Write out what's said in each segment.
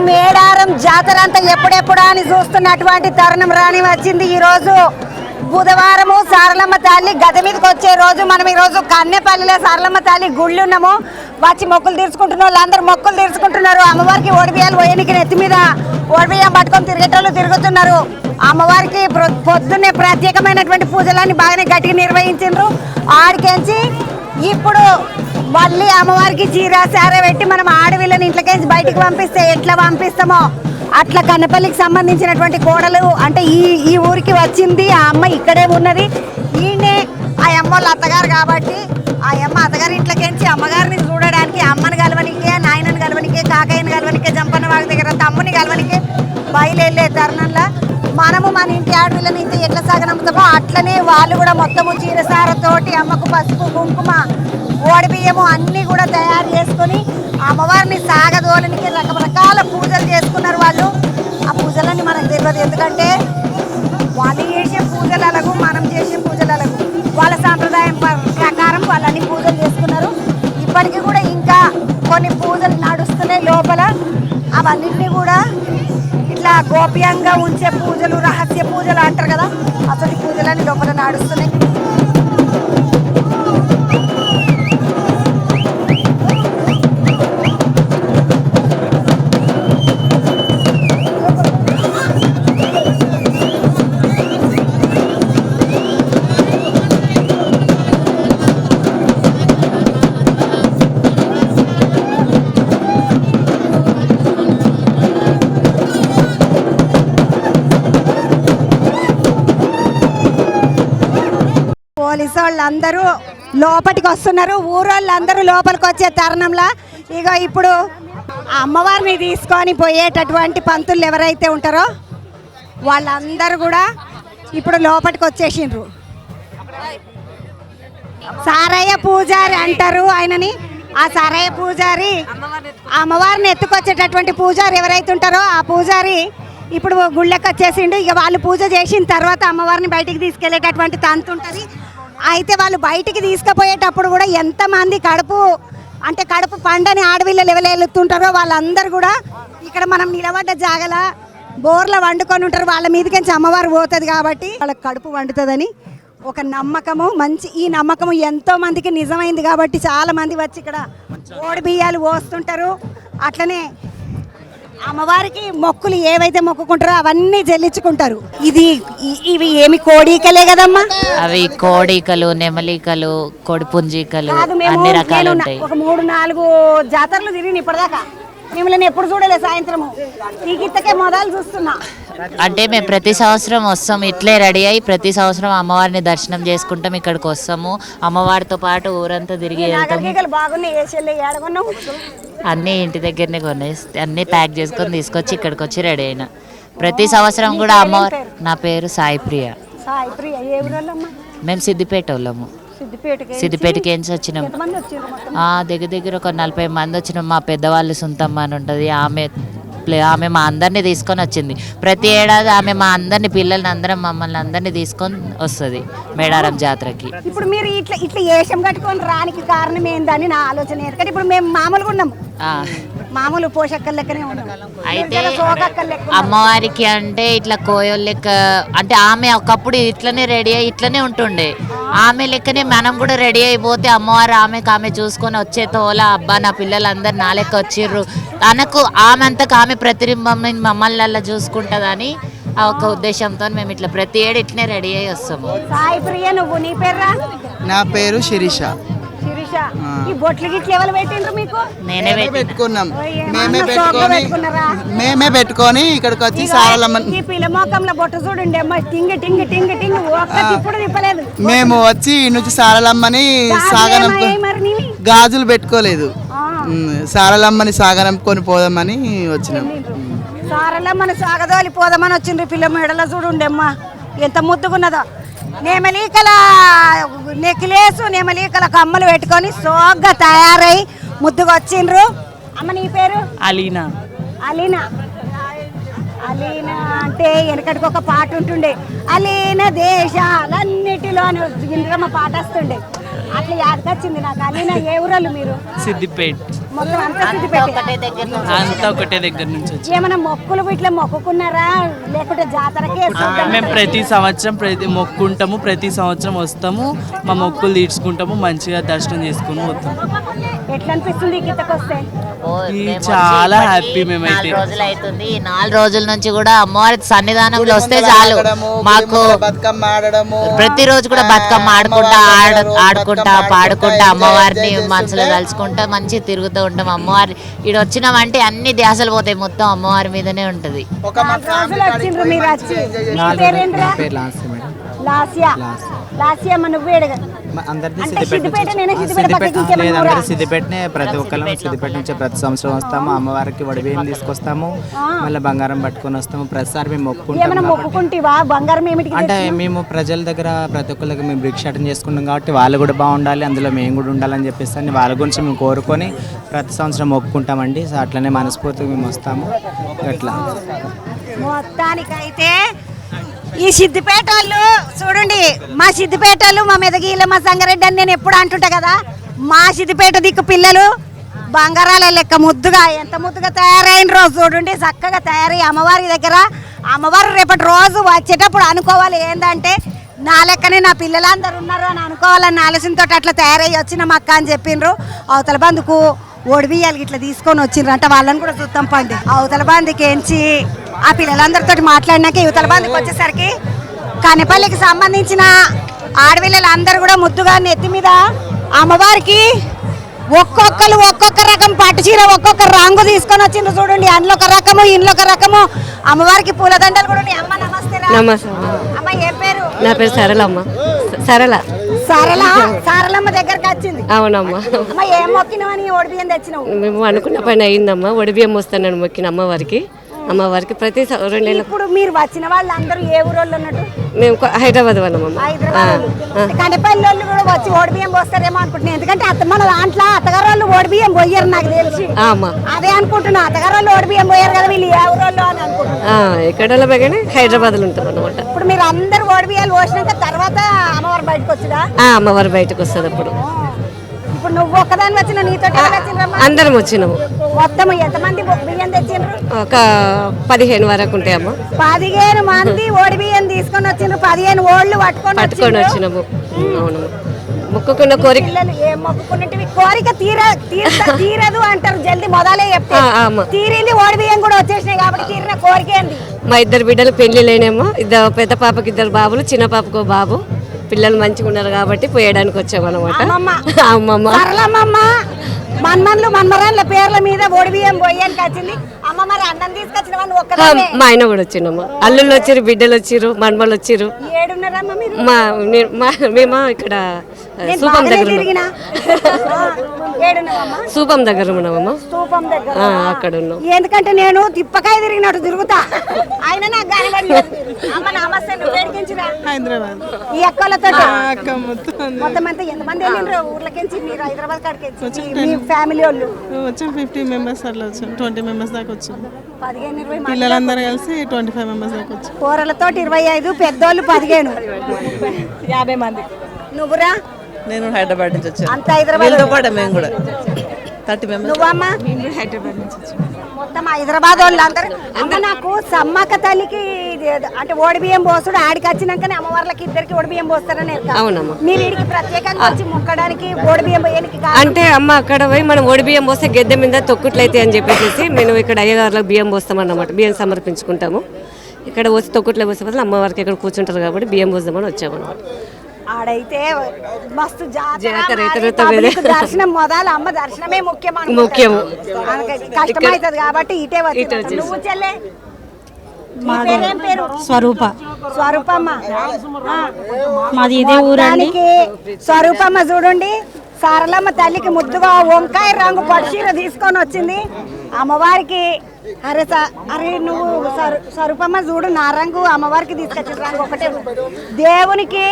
మేడారం జాతర అంతా ఎప్పుడెప్పుడా అని చూస్తున్నటువంటి తరుణం రాని వచ్చింది. ఈ రోజు బుధవారము సారలమ్మ తల్లి గద మీదకి వచ్చే రోజు. మనం ఈ రోజు కన్నెపల్లిలో సారలమ్మ తల్లి గుళ్ళు ఉన్నాము. వచ్చి మొక్కులు తీర్చుకుంటున్న వాళ్ళందరూ మొక్కులు తీర్చుకుంటున్నారు. అమ్మవారికి ఓడిబియ్యాలు పోయనికి నెత్తి మీద ఓడిబియ్యం పట్టుకొని తిరిగేటోళ్ళు తిరుగుతున్నారు. అమ్మవారికి పొద్దున్నే ప్రత్యేకమైనటువంటి పూజలన్నీ బాగానే గట్టిగా నిర్వహించారు. ఆడికెంచి ఇప్పుడు మళ్ళీ అమ్మవారికి చీర సారే పెట్టి మనం ఆడవిళ్ళని ఇంట్లోకేసి బయటికి పంపిస్తే ఎట్లా పంపిస్తామో అట్లా కన్నపల్లికి సంబంధించినటువంటి కోడలు అంటే ఈ ఊరికి వచ్చింది. ఆ అమ్మ ఇక్కడే ఉన్నది. ఈయనే ఆ అమ్మ వాళ్ళ అత్తగారు కాబట్టి ఆ అమ్మ అత్తగారి ఇంట్లోకేంచి అమ్మగారిని చూడడానికి అమ్మని కలవనికే, నాయనని కలవనికే, కాకయ్యని కలవనికే, జంపన్న వాడి దగ్గర తమ్ముని కలవనికే బయలుదేరే తరుణంలో మనము మన ఇంటి ఆడపిల్లని ఇంత ఎట్లా సాగనంపుతామో అట్లనే వాళ్ళు కూడా మొత్తము చీరసారతోటి అమ్మకు పసుపు కుంకుమ ఓడిబియ్యము అన్నీ కూడా తయారు చేసుకొని అమ్మవారిని సాగదోలనికి రకరకాల పూజలు చేసుకున్నారు వాళ్ళు. ఆ పూజలన్నీ మనకు తెలియదు, ఎందుకంటే వాళ్ళు చేసే పూజలు అలాగూ మనం చేసే పూజలు అలాగూ వాళ్ళ సాంప్రదాయం ప్రకారం వాళ్ళని పూజలు చేసుకున్నారు. ఇప్పటికీ కూడా ఇంకా కొన్ని పూజలు నడుస్తున్నాయి లోపల. అవన్నింటినీ కూడా ఇట్లా గోప్యంగా ఉంచే పూజలు, రహస్య పూజలు అంటారు కదా, అసలు పూజలన్నీ లోపల నడుస్తున్నాయి. పోలీసు వాళ్ళందరూ లోపలికి వస్తున్నారు. ఊరోళ్ళందరూ లోపలికి వచ్చే తరుణంలో ఇక ఇప్పుడు అమ్మవారిని తీసుకొని పోయేటటువంటి పంతులు ఎవరైతే ఉంటారో వాళ్ళందరూ కూడా ఇప్పుడు లోపలికి వచ్చేసిండ్రు. సారయ్య పూజారి అంటారు ఆయనని. ఆ సారయ్య పూజారి అమ్మవారిని ఎత్తుకొచ్చేటటువంటి పూజారి ఎవరైతే ఉంటారో ఆ పూజారి ఇప్పుడు గుళ్ళకి వచ్చేసిండు. ఇక వాళ్ళు పూజ చేసిన తర్వాత అమ్మవారిని బయటికి తీసుకెళ్లేటటువంటి తంతు ఉంటుంది. అయితే వాళ్ళు బయటికి తీసుకుపోయేటప్పుడు కూడా ఎంతమంది కడుపు పండని ఆడవిళ్ళలు ఎవరెళ్తుంటారో వాళ్ళందరూ కూడా ఇక్కడ మనం నిలబడ్డ జాగల బోర్ల వండుకొని ఉంటారు. వాళ్ళ మీదకించి అమ్మవారు పోతుంది కాబట్టి వాళ్ళకి కడుపు వండుతుందని ఒక నమ్మకము. ఈ నమ్మకము ఎంతో మందికి నిజమైంది కాబట్టి చాలా మంది వచ్చి ఇక్కడ ఓడి బియ్యాలు పోస్తుంటారు. అట్లనే అమ్మవారికి మొక్కులు ఏవైతే మొక్కుకుంటారో అవన్నీ చెల్లించుకుంటారు. ఇవి ఏమి కోడికలే కదమ్మా? అవి కోడికలు, నెమలికలు, కొడిపుంజికలు అన్ని రకాలు ఉంటాయి. ఒక 3-4 జాతరలు తిరిగి ఇప్పటిదాకా మిమ్మల్ని ఎప్పుడు చూడలేదు. సాయంత్రము ఈ గిత్తకే మొదలు చూస్తున్నా. అంటే మేము ప్రతి సంవత్సరం వస్తాము, ఇట్లే రెడీ అయ్యి ప్రతి సంవత్సరం అమ్మవారిని దర్శనం చేసుకుంటాం. ఇక్కడికి వస్తాము, అమ్మవారితో పాటు ఊరంతా తిరిగి అన్నీ ఇంటి దగ్గరనే కొనేసి అన్నీ ప్యాక్ చేసుకొని తీసుకొచ్చి ఇక్కడికి వచ్చి రెడీ అయినా. ప్రతి సంవత్సరం కూడా అమ్మవారు. నా పేరు సాయిప్రియ. మేము సిద్దిపేట వాళ్ళము. సిద్దిపేటకి ఏం వచ్చినాం. దగ్గర ఒక 40 మంది వచ్చినాం. మా పెద్దవాళ్ళు సొంతమ్మ అని ఉంటుంది, ఆమె మా అందరినీ తీసుకొని వచ్చింది. ప్రతి ఏడాది ఆమె మా అందరినీ పిల్లల్ని అందరం మమ్మల్ని అందరినీ తీసుకొని వస్తుంది మేడారం జాతరకి. ఇప్పుడు మీరు ఇట్లా ఏషం కట్టుకొని రానికి కారణం ఏందని నా ఆలోచన. ఎందుకంటే ఇప్పుడు మేము మామూలుగా ఉన్నాం, మామూలు పోషక్కల లెక్కనే ఉన్నాం. అయితే అమ్మవారికి అంటే ఇట్లా కోయోళ్ళ లెక్క అంటే ఆమె ఒకప్పుడు ఇట్లనే రెడీ అయ్యి ఇట్లనే ఉంటుండే. ఆమె లెక్కనే మనం కూడా రెడీ అయిపోతే అమ్మవారు ఆమె చూసుకొని వచ్చే తోల అబ్బా నా పిల్లలందరూ నా లెక్క వచ్చిర్రు తనకు ఆమె అంతకు ఆమె ప్రతిబింబం మమ్మల్ని అలా చూసుకుంటుందని ఆ ఒక ఉద్దేశంతో మేము ఇట్లా ప్రతి ఏడు ఇట్లనే రెడీ అయ్యి వస్తాము. నా పేరు శిరీష. నేనే పెట్టుకున్నాం. మేమే పెట్టుకొని ఇక్కడికి వచ్చి మేము వచ్చి నుంచి సారలమ్మని గాజులు పెట్టుకోలేదు, సారలమ్మని సాగనంపుకొని పోదామని వచ్చినాం. సారలమ్మని సాగదోలి పోదామని వచ్చిండ్రు. పిల్ల మెడలో చూడుండమ్మా ఎంత ముద్దుగున్నదో. నెమలికల నెక్లెస్, నెమలికల కమ్మలు పెట్టుకొని సోగ్గా తయారై ముద్దుగా వచ్చిండ్రు. అమ్మ నీ పేరు? అలీనా. అలీనా అంటే వెనకటికి ఒక పాట ఉంటుండే, అలీనా దేశాలన్నిటిలో అని ఇంద్రమ్మ పాట వస్తుండే. అట్లా యాదకొచ్చింది నాకు. అలీనా ఏ ఊరలు మీరు? సిద్దిపేట. మొత్తం అంతా సిద్దిపేట. ఒకటే దగ్గర నుంచి అంతా ఒకటే దగ్గర నుంచి వచ్చి ఏమైనా మొక్కులు ఇట్లా మొక్కుకున్నారా లేకుంటే జాతరకే మేము ప్రతి సంవత్సరం మొక్కుంటాము, ప్రతి సంవత్సరం వస్తాము, మా మొక్కులు తీర్చుకుంటాము, మంచిగా దర్శనం చేసుకుని పోతాము. ఎట్లా అనిపిస్తుంది ఈ గిత్తకు వస్తే? ఓ, ఈ మేము చాలా వచ్చి హ్యాపీ మేమైతే. 4 రోజులు అవుతుంది. ఈ 4 రోజుల నుంచి కూడా అమ్మవారి సన్నిధానంలో వస్తే చాలు మాకు బతుకమ్మ ఆడడము, ప్రతిరోజు కూడా బతుకమ్మ ఆడుకుంటా పాడుకుంటా అమ్మవారిని మనసులో తలుచుకుంటా మంచిగా తిరుగుతూ ఉంటాం. అమ్మవారి ఇక్కడ వచ్చినామంటే అన్ని ధ్యాసలు పోతాయి, మొత్తం అమ్మవారి మీదనే ఉంటది. ఒక మా 4 రోజులు వచ్చిండ్రు మీరు వచ్చి. మీ పేరేంట్రా? లాస్యా. లాస్యా అమ్మ నువ్వు ఏడుగా అందరిది అంటే సిద్దిపేట నేనే సిద్దిపేట పక్కకి లేదు, ఇంకేమైనా అందరూ ఊరా? సిద్దిపేటనే, ప్రతి ఒక్కరు సిద్దిపేట నుంచి ప్రతి సంవత్సరం వస్తాము. అమ్మవారికి వడిబియ్యం తీసుకొస్తాము, మళ్ళీ బంగారం పట్టుకొని వస్తాము. ప్రతిసారి మేము మొక్కుకుంటాం ఏమైనా కాబట్టి. మొక్కుకుంటివా? బంగారం ఏమిటికి అంటే తెచ్చినావు? మేము ప్రజల దగ్గర ప్రతి ఒక్కరి దగ్గర మేము భిక్షాటన చేసుకుంటాం కాబట్టి వాళ్ళు కూడా బాగుండాలి, అందులో మేము కూడా ఉండాలని చెప్పేసి అని వాళ్ళ గురించి మేము కోరుకొని ప్రతి సంవత్సరం మొక్కుకుంటామండి. సో అట్లనే మనస్ఫూర్తిగా మేము వస్తాము. అట్లా మొత్తానికైతే ఈ సిద్దిపేట వాళ్ళు చూడండి, మా సిద్దిపేట వాళ్ళు మా మెదగిల మా సంగారెడ్డి అని నేను ఎప్పుడు అంటుంటా కదా, మా సిద్దిపేట దిక్కు పిల్లలు బంగారాల లెక్క ముద్దుగా ఎంత ముద్దుగా తయారైన రోజు చూడండి, చక్కగా తయారై అమ్మవారి దగ్గర అమ్మవారు రేపటి రోజు వచ్చేటప్పుడు అనుకోవాలి ఏంటంటే నా లెక్కనే నా పిల్లలందరూ ఉన్నారు అని అనుకోవాలని ఆలోచనతో అట్లా తయారై వచ్చిన అక్క అని చెప్పిండ్రు. అవతల బందుకు ఒడిబియ్యాలు ఇట్లా తీసుకొని వచ్చిండ్రు అంటే వాళ్ళని కూడా చూద్దాం పండి. అవతల బందికి ఎంచి ఆ పిల్లలందరితో మాట్లాడినాక యువతల బందికి వచ్చేసరికి కనిపల్లికి సంబంధించిన ఆడపిల్లలు అందరూ కూడా ముద్దుగా నెత్తి మీద అమ్మవారికి ఒక్కొక్కరు ఒక్కొక్క రకం పట్టు చీర ఒక్కొక్క రంగు తీసుకొని వచ్చిండ్రు చూడండి. అందులో ఒక రకము ఇంట్లో ఒక రకము అమ్మవారికి పూలదండలు కూడా ఉన్నాయి. అమ్మ నమస్తే. నమస్తే. అమ్మ ఏం పేరు? నా పేరు సరళమ్మ. సరళ. సారలమ్మ దగ్గరకు వచ్చింది. అవునమ్మా. అమ్మ ఏం మొక్కినవని ఓడిబియ్యం తెచ్చినావు? మేము అనుకున్న పని అయిందమ్మా. ఒడిబియ్యం వస్తానని మొక్కిన అమ్మవారికి ప్రతి 2 నెలలకు. ఇప్పుడు మీరు వచ్చిన వాళ్ళందరూ ఏ ఊరోళ్ళు ఉన్నట్టు? మేము హైదరాబాద్ వాళ్ళమమ్మా. హైదరాబాద్ కనిపల్లి వాళ్ళు కూడా వచ్చి ఓడిబియ్యం పోస్తారేమో అనుకుంటున్నాను. ఎందుకంటే మన దాంట్లో అత్తగారు వాళ్ళు ఓడిబియ్యం పోయారు నాకు తెలిసి. అదే అనుకుంటున్నా, అత్తగారు వాళ్ళు ఓడిబియ్యం పోయారు కదా, వీళ్ళు ఏ ఊరోళ్ళు అని అనుకుంటున్నాను. ఎక్కడ కానీ హైదరాబాద్ లో ఉంటాం అన్నమాట. ఇప్పుడు మీరు అందరు ఓడిబియ్యాలు పోసినాక తర్వాత అమ్మవారు బయటకు వచ్చిరా? అమ్మవారు బయటకు వస్తుంది అప్పుడు. ఇప్పుడు నువ్వు ఒక్కదాని వచ్చిన నీతో అందరం వచ్చినాము. మొత్తం ఎంతమంది బియ్యం తెచ్చిండ్రు? ఒక 15 వరకు ఉంటాయమ్మా. 15 మంది ఓడి బియ్యం తీసుకొని వచ్చిండ్రు. 15 ఓళ్ళు పట్టుకొని వచ్చినాము. అవును, మొక్కుకున్న కోరిక. పిల్లలు ఏం మొక్కుకున్నట్టు కోరిక తీరదు అంటారు, జల్దీ మొదలే చెప్తే తీరింది. ఓడి బియ్యం కూడా వచ్చేసినాయి కాబట్టి తీరిన కోరిక ఏంది? మా 2 బిడ్డలు పెళ్లి లేనేమో. పెద్ద పాపకి 2 బాబులు, చిన్న పాపకు బాబు. పిల్లలు మంచిగా ఉన్నారు కాబట్టి పోయడానికి వచ్చామన్నమాట. మన్మన్లు మన్మరాన్ల పేర్ల మీద ఓడి బియ్యం పోయానికి వచ్చింది. అమ్మ మరి అన్నం తీసుకొచ్చిన వాళ్ళు ఒక్కదాన్నే? మా ఆయన కూడా వచ్చిండమ్మా. అల్లుళ్ళు వచ్చిర్రు, బిడ్డలు వచ్చిర్రు, మనమలు వచ్చిర్రు. ఏడున్నారమ్మా మీరు? మేము ఇక్కడ సూపం దగ్గర సూపం దగ్గర ఉన్నామమ్మా. స్థూపం దగ్గర అక్కడ ఉన్నాం. ఎందుకంటే నేను తిప్పకాయ తిరిగినట్టు తిరుగుతా, ఆయన నాకు కనబడలేదు. అమ్మ నమస్తే. నువ్వు వేడికించిరా? హైదరాబాద్. ఈ అక్కలతో మొత్తం అంతా ఎంతమంది వెళ్ళిండ్రు ఊర్లకించి? మీరు హైదరాబాద్ కాడికి మీ ఫ్యామిలీ వాళ్ళు వచ్చాం 50 మెంబర్స్ అట్లా వచ్చాం. 20 మెంబర్స్ దాకా వచ్చాం. 15-20 పిల్లలందరూ కలిసి 25 మెంబర్స్ దాకా వచ్చాం. కూరలతో 25, పెద్దోళ్ళు 15, 50 మంది. నువ్వురా? నేను హైదరాబాద్ నుంచి వచ్చాను. అంత హైదరాబాద్. మేము కూడా 30 మెంబర్స్. నువ్వమ్మా? హైదరాబాద్ నుంచి వచ్చాం. మొత్తం హైదరాబాద్ వాళ్ళు అందరూ. అమ్మ నాకు సమ్మక్క తల్లికి అంటే ఓడి బియ్యం పోసుడు ఆడికి వచ్చినాకనే అమ్మవార్లకి ఇద్దరికి ఓడి బియ్యం పోస్తారని అవునమ్మా. మీరు వీడికి ప్రత్యేకంగా వచ్చి మొక్కడానికి ఓడి బియ్యం పోయడానికి అంటే అమ్మ అక్కడ పోయి మనం ఓడి బియ్యం పోస్తే గద్దె మీద తొక్కుట్లయితే అని చెప్పేసి మేము ఇక్కడ అయ్యగారులకు బియ్యం పోస్తామన్నమాట. బియ్యం సమర్పించుకుంటాము. ఇక్కడ పోసి తొక్కుట్లో పోసే బదులు అమ్మవారికి ఇక్కడ కూర్చుంటారు కాబట్టి బియ్యం పోస్తామని వచ్చామన్నమాట. ఆడైతే మస్తు జాతర దర్శనం మొదలు అమ్మ దర్శనమే ముఖ్యము. కష్టమైతుంది కాబట్టి ఇటే వచ్చి. నువ్వు చెల్లె స్వరూప. స్వరూపమ్మ మాది ఇదే ఊరానికి. స్వరూపమ్మ చూడండి, సారలమ్మ తల్లికి ముద్దుగా వంకాయ రంగు పట్టుచీర తీసుకొని వచ్చింది అమ్మవారికి. అరే నువ్వు స్వరూపమ్మ చూడు, నా రంగు అమ్మవారికి తీసుకొచ్చిన రంగు ఒకటే. దేవునికి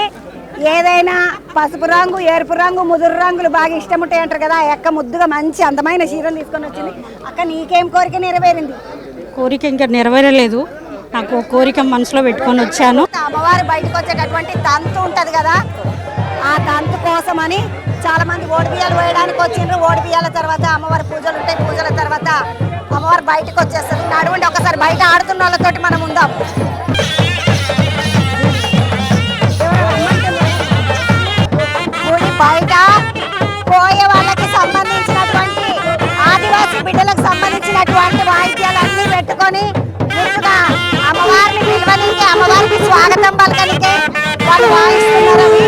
ఏదైనా పసుపు రంగు, ఎరుపు రంగు, ముదురు రంగులు బాగా ఇష్టం ఉంటాయి అంటారు కదా. ఆ అక్క ముద్దుగా మంచి అందమైన చీరలు తీసుకొని వచ్చింది. అక్క నీకేం కోరిక నెరవేరింది? కోరిక ఇంకా నెరవేరలేదు. నాకు కోరిక మనసులో పెట్టుకొని వచ్చాను. అమ్మవారు బయటకు వచ్చేటటువంటి తంతు ఉంటది కదా, ఆ తంతు కోసమని చాలా మంది ఓడి బియ్యాలు వేయడానికి వచ్చిండ్రు. ఓడి బియ్యాల తర్వాత అమ్మవారి పూజలు ఉంటాయి. పూజల తర్వాత అమ్మవారు బయటకు వచ్చేస్తారు. నడవండి ఒకసారి బయట ఆడుతున్న వాళ్ళతోటి మనం ఉందాం. గుడి బయట పోయే వాళ్ళకి సంబంధించినటువంటి ఆదివాసీ బిడ్డలకు సంబంధించినటువంటి వాయిద్యాలన్నీ పెట్టుకొని ముందుగా అమ్మవారిని పిలవడానికి అమ్మవారికి స్వాగతం పలకనికే వాళ్ళు వాయిస్తున్నారు. అవి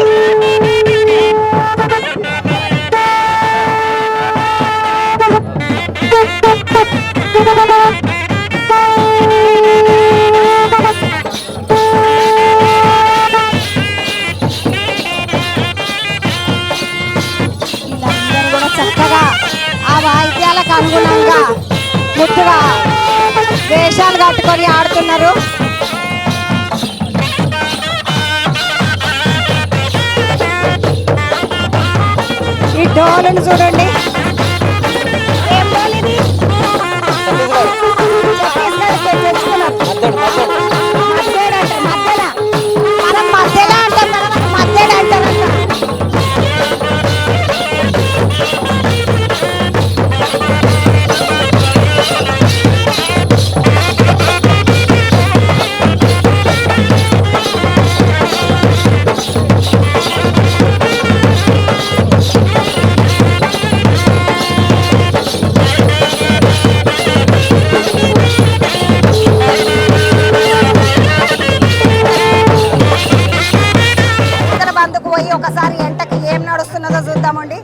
వీళ్ళందరూ కూడా చక్కగా ఆ వాయిద్యాలకు అనుగుణంగా ముద్దుగా వేషాలు కట్టుకొని ఆడుతున్నారు. ఈ డోలును చూడండి. ఏం డోలు ఇది? ఛత్తీస్గఢ్ తెచ్చుకున్నారు. మద్దెడ అంటారు. మద్దెల మనం మద్దెల అంటాం కదా, మనం మద్దెడ అంటారంట. ఒకసారి ఎంటకి ఏం నడుస్తున్నదో చూద్దామండి.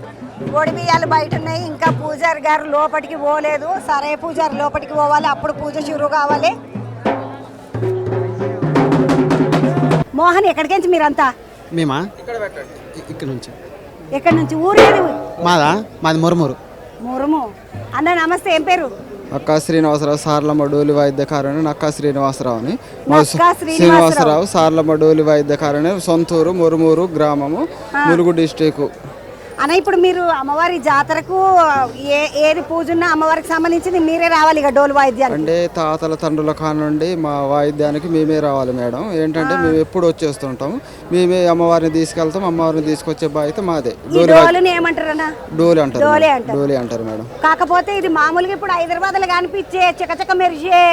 ఒడి బియ్యాలు బయట ఉన్నాయి. ఇంకా పూజారి గారు లోపలికి పోలేదు. సరే పూజారి లోపలికి పోవాలి, అప్పుడు పూజ షురు కావాలి. మోహన్ ఎక్కడికించి మీరంతా? మేమా ఇక్కడ నుంచి. ఎక్కడి నుంచి? ఊరేది? మాది మురుమురు. మురుము. అన్న నమస్తే, ఏం పేరు? నక్కా శ్రీనివాసరావు సార్లమ్మ డోలి వాయిద్యకారుని నక్కా శ్రీనివాసరావుని. నక్కా శ్రీనివాసరావు సార్లమ్మ డోలి వాయిద్యకారుని. సొంతూరు మురుమూరు గ్రామము, ములుగు డిస్టిక్. అన్న ఇప్పుడు మీరు అమ్మవారి జాతరకు ఏది పూజ ఉన్నా అమ్మవారికి సంబంధించింది మీరే రావాలి ఇక డోలు వాయిద్యాలు? అంటే తాతల తండ్రుల కానుండి మా వాయిద్యానికి మేమే రావాలి మేడం. ఏంటంటే మేము ఎప్పుడు వచ్చేస్తుంటాము, మేమే అమ్మవారిని తీసుకెళ్తాం, అమ్మవారిని తీసుకొచ్చే బాధ్యత మాదే. డోలుని ఏమంటారన్నా? డోలి అంటారు. డోలి అంటారు మేడం. కాకపోతే ఇది మామూలుగా ఇప్పుడు హైదరాబాద్ లో కనిపించే చకచక మెరిసే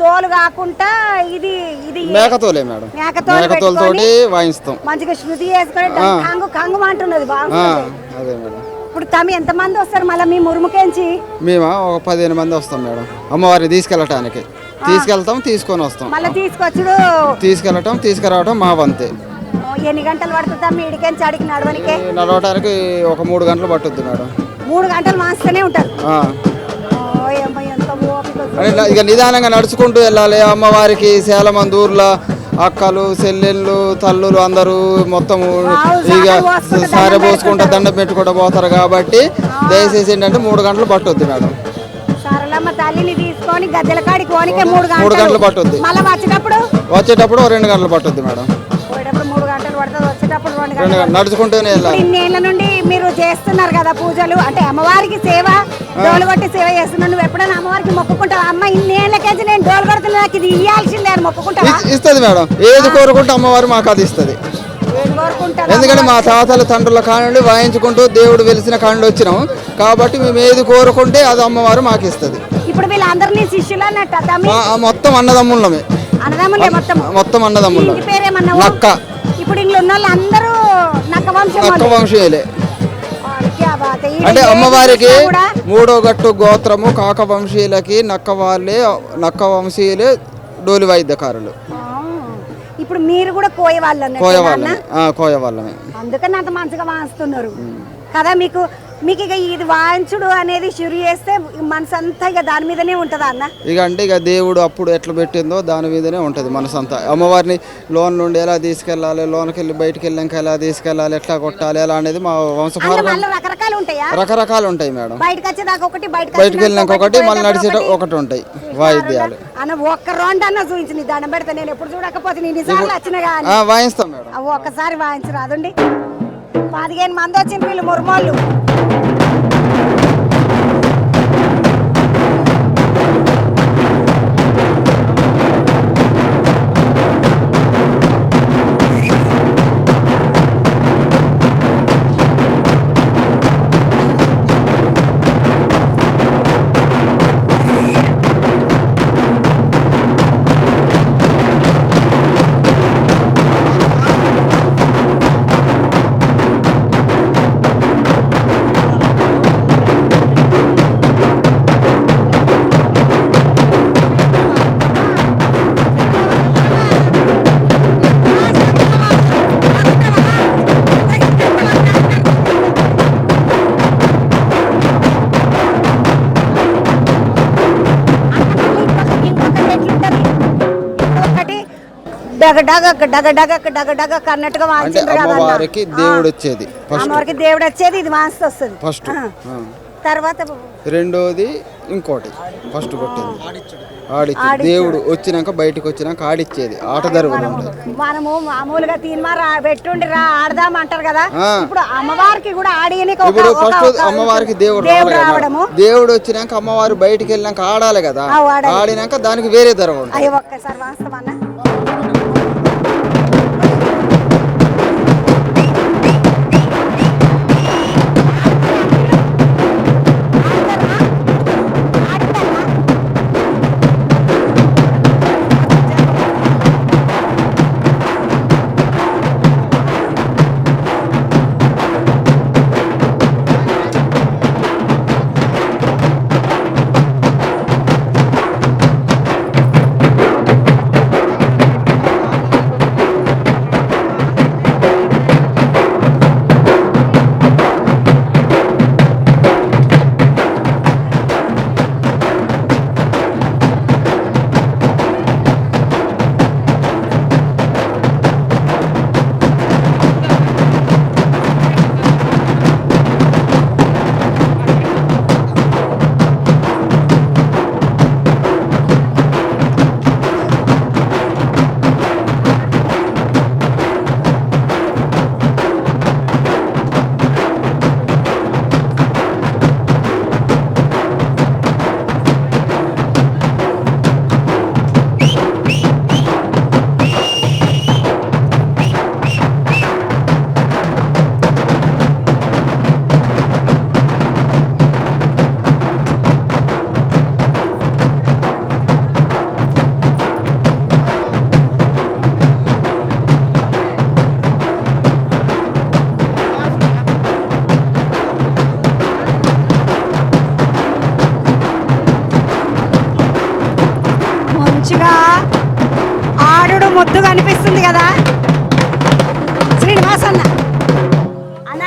తోలు కాకుండా ఇది ఇది మేకతోలే మేడం. మేకతోలతోటి వాయిస్తాం. మంచిగా శృతి చేసుకొని కంగు కంగు అంటున్నది బాగుంది. అదే మేడం. ఇప్పుడు తమ ఎంత మంది వస్తారు మళ్ళీ మీ మురుముకేంచి? మేము ఒక 15 మంది వస్తాం మేడం. అమ్మవారిని తీసుకెళ్ళటానికి తీసుకెళ్తాం, తీసుకొని వస్తాం. మళ్ళీ తీసుకొచ్చుడు తీసుకెళ్ళటం తీసుకురావటం మా వంతే. ఎన్ని గంటలు పడుతుందా మీ ఇడికెంచి అడిగి నడవనికి? నడవటానికి ఒక 3 గంటలు పట్టుద్ది మేడం. 3 గంటలు మాస్తూనే ఉంటారు. ఇక నిదానంగా నడుచుకుంటూ వెళ్ళాలి. అమ్మవారికి చాలా మంది ఊర్లో అక్కలు చెల్లెళ్ళు తల్లులు అందరూ మొత్తము ఇక సారె పోసుకుంటూ దండం పెట్టుకుంటూ పోతారు కాబట్టి దయచేసి ఏంటంటే 3 గంటలు పట్టుద్ది మేడం. సారలమ్మ తల్లిని తీసుకొని గద్దెల కాడికి 3 గంటలు పట్టుద్ది. మళ్ళీ వచ్చేటప్పుడు 2 గంటలు పట్టుద్ది మేడం. 3 గంటలు పడుతుంది, వచ్చేటప్పుడు 2 గంటలు. నడుచుకుంటూనే వెళ్ళాలి. ఇన్నేళ్ల నుండి మీరు చేస్తున్నారు కదా పూజలు, అంటే అమ్మవారికి సేవ, డోలు కొట్టి సేవ చేస్తున్నాను. నువ్వు ఎప్పుడైనా అమ్మవారికి మొక్కుకుంటావా? అమ్మ ఇన్నేళ్లకేసి నేను డోలు కొడుతున్నా, నాకు ఇది ఇవ్వాల్సిందే అని మొక్కుకుంటావా? ఇస్తుంది మేడం. ఏది కోరుకుంటే అమ్మవారు మాకు అది ఇస్తుంది. ఎందుకంటే మా తాతల తండ్రుల కానుండి వాయించుకుంటూ దేవుడు వెలిసిన కానుండి వచ్చినాం కాబట్టి మేము ఏది కోరుకుంటే అది అమ్మవారు మాకు ఇస్తుంది. ఇప్పుడు వీళ్ళందరినీ శిష్యులు అన్నట్టు మొత్తం అన్నదమ్ముళ్ళమే. మొత్తం అన్నదమ్ముళ్ళ. నక్క. ఇప్పుడు ఇంట్లో ఉన్న వాళ్ళు అందరూ నక్క వంశీయులే. అంటే అమ్మవారికి 3వ గట్టు గోత్రము కాక వంశీయులకి నక్క వంశీయులే డోలి వాయిద్యకారులు. ఇప్పుడు మీరు కూడా కోయవాళ్ళమే. అందుకని అంత మంచిగా వాయిస్తున్నారు కదా. మీకు ఇక ఇది వాయించుడు అనేది షురు చేస్తే మనసు అంతా ఇక దాని మీదనే ఉంటుందా అన్న? ఇక దేవుడు అప్పుడు ఎట్లా పెట్టిందో దాని మీదనే ఉంటుంది మనసు అంతా. అమ్మవారిని లోన్ నుండి ఎలా తీసుకెళ్ళాలి, లోన్కి వెళ్ళి బయటకు వెళ్ళాక ఎలా తీసుకెళ్ళాలి, ఎట్లా కొట్టాలి ఎలా అనేది మా వంశపారంపర్యం రకరకాలు ఉంటాయి మేడం. బయటకు వెళ్ళినాక ఒకటి, మళ్ళీ నడిచేట ఒకటి ఉంటాయి వాయిద్యాలు. అన్న ఒక్క రౌండ్ అన్న చూపించి నీ దండం పెడితే నేను ఎప్పుడు చూడకపోతే నీ నిజాలు వచ్చిన వాయిస్తాం మేడం. ఒక్కసారి వాయించరు అదండి. 15 మంది వచ్చింది వీళ్ళు మురుమోళ్ళు. డగ డగ అన్నట్టుగా అంటే వాంచిండ్రు కదా అన్న. అమ్మవారికి దేవుడు వచ్చేది ఫస్ట్. అమ్మవారికి దేవుడు వచ్చేది, ఇది వాంచి వస్తుంది ఫస్ట్ తర్వాత రెండోది ఇంకోటి ఫస్ట్ కొట్టింది ఆడిచ్చేది. దేవుడు వచ్చినాక బయటకు వచ్చినాక ఆడిచ్చేది ఆట జరుగుతుంది. మనము మామూలుగా తీన్మారా పెట్టుండి రా ఆడదాం అంటారు కదా, ఇప్పుడు అమ్మవారికి కూడా ఆడియనికి ఇప్పుడు ఫస్ట్ అమ్మవారికి దేవుడు రావడము, దేవుడు వచ్చినాక అమ్మవారు బయటికి వెళ్ళినాక ఆడాలి కదా, ఆడినాక దానికి వేరే ధర ఉంటుంది. అయ్యో ఒక్కసారి వాస్తవన్నా మంచిగా ఆడుడు ముద్దుగా అనిపిస్తుంది కదా శ్రీనివాస్ అన్న. అన్న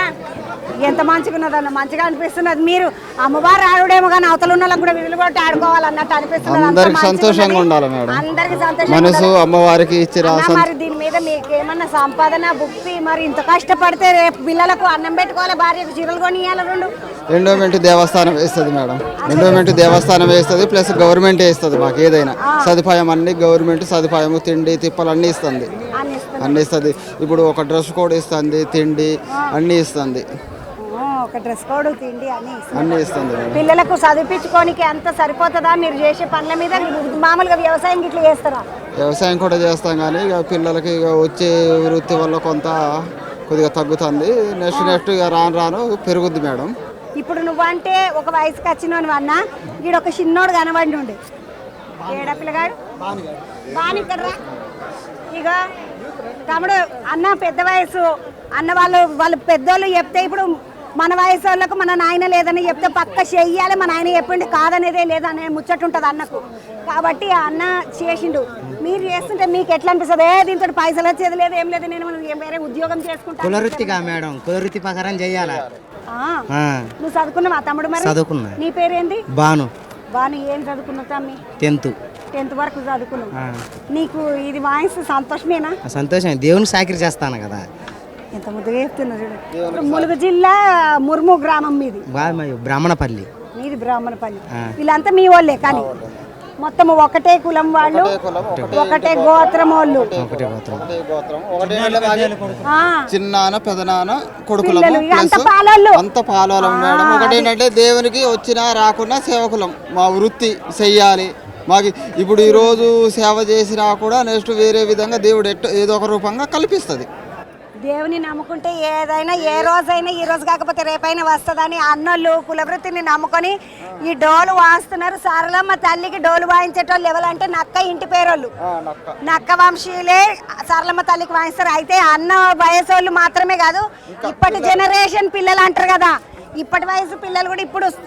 ఎంత మంచిగా ఉన్నదన్న, మంచిగా అనిపిస్తున్నది. మీరు అమ్మవారు ఆడుడేమో కానీ అవతల ఉన్న వాళ్ళకి కూడా విధులు కొట్టి ఆడుకోవాలన్నట్టు అనిపిస్తుంది. అందరికి సంతోషంగా ఉండాలి మేడం, అందరికి సంతోషం మనసు అమ్మవారికి ఇచ్చి మరి దీని మీద మీకు ఏమన్నా సంపాదన భుక్తి, మరి ఇంత కష్టపడితే రేపు పిల్లలకు అన్నం పెట్టుకోవాలి, భార్యకు చీరలు కొనియాలి. ఎండోమెంట్ దేవస్థానం వేస్తుంది మేడం, ఎండోమెంట్ దేవస్థానం వేస్తుంది, ప్లస్ గవర్నమెంట్ వేస్తుంది. మాకు ఏదైనా సదుపాయం అన్ని గవర్నమెంట్ సదుపాయం, తిండి తిప్పలు అన్నీ ఇస్తుంది, అన్నీ ఇస్తుంది. ఇప్పుడు ఒక డ్రెస్ కోడ్ ఇస్తుంది, తిండి అన్నీ ఇస్తుంది, ఒక డ్రెస్ కోడ్ తిండి అన్నీ ఇస్తుంది. పిల్లలకు చదివించుకోనికి అంత సరిపోతుందా? మీరు చేసే పనుల మీద మామూలుగా వ్యవసాయం గిట్లా చేస్తారా? వ్యవసాయం కూడా చేస్తాం కానీ ఇక పిల్లలకి ఇక వచ్చే వృత్తి వల్ల కొంత కొద్దిగా తగ్గుతుంది. నెక్స్ట్ ఇక రాను పెరుగుద్ది మేడం. ఇప్పుడు నువ్వంటే ఒక వయసుకి వచ్చినోను అన్న, వీడు ఒక చిన్నోడు కనబడి ఉండే ఏడా పిల్లగాడు బాగా ఇక్కడ రా. ఇక తమ్ముడు అన్న పెద్ద వయసు అన్న వాళ్ళు పెద్దోళ్ళు చెప్తే, ఇప్పుడు మన వయసు వాళ్ళకు మన నాయన లేదని చెప్తే పక్క చెయ్యాలి, మన ఆయన చెప్పిండు కాదనేదే లేదనే ముచ్చట ఉంటుంది అన్నకు. కాబట్టి అన్న చేసిండు, మీరు చేస్తుంటే మీకు ఎట్లా అనిపిస్తుంది? దీంతో పైసలు వచ్చేది లేదు ఏం లేదు, నేను వేరే ఉద్యోగం చేసుకుంటాను. కులవృత్తిగా మేడం, కులవృత్తి ప్రకారం చేయాలా. నువ్వు చదువుకున్నావా తమ్ముడు? మరి చదువుకున్నా. నీ పేరేంది? బాను. బాను ఏం చదువుకున్నావు తమ్మి? 10th వరకు చదువుకున్నావు. నీకు ఇది వాయిస్ సంతోషమేనా? సంతోషం, దేవుని సాకిరి చేస్తాను కదా. ఎంత ముద్దుగా చెప్తున్నారు. ములుగు జిల్లా ముర్ము గ్రామం మీది? బ్రాహ్మణపల్లి. మీది బ్రాహ్మణపల్లి. వీళ్ళంతా మీ వాళ్ళే కానీ మొత్తం ఒకటే కులం వాళ్ళు, ఒకటే గోత్రం వాళ్ళు. చిన్నాన పెదనాన్న కొడుకులం అంత పాలోళ్ళు. అంత పాలోలం మేడం. ఒకటేంటంటే దేవునికి వచ్చినా రాకున్నా సేవకులం, మా వృత్తి చెయ్యాలి. మాకు ఇప్పుడు ఈరోజు సేవ చేసినా కూడా నెక్స్ట్ వేరే విధంగా దేవుడు ఏదో ఒక రూపంగా కల్పిస్తుంది. దేవుని నమ్ముకుంటే ఏదైనా ఏ రోజైనా ఈ రోజు కాకపోతే రేపైనా వస్తుందని అన్నోళ్ళు కులవృత్తిని నమ్ముకొని ఈ డోలు వాయిస్తున్నారు. సారలమ్మ తల్లికి డోలు వాయించేటోళ్ళు ఎవరంటే నక్క ఇంటి పేరోళ్ళు, నక్క వంశీయులే సారలమ్మ తల్లికి వాయిస్తారు. అయితే అన్న వయసు వాళ్ళు మాత్రమే కాదు, ఇప్పటి జనరేషన్ పిల్లలు అంటారు కదా, ఇప్పటి వయసు పిల్లలు కూడా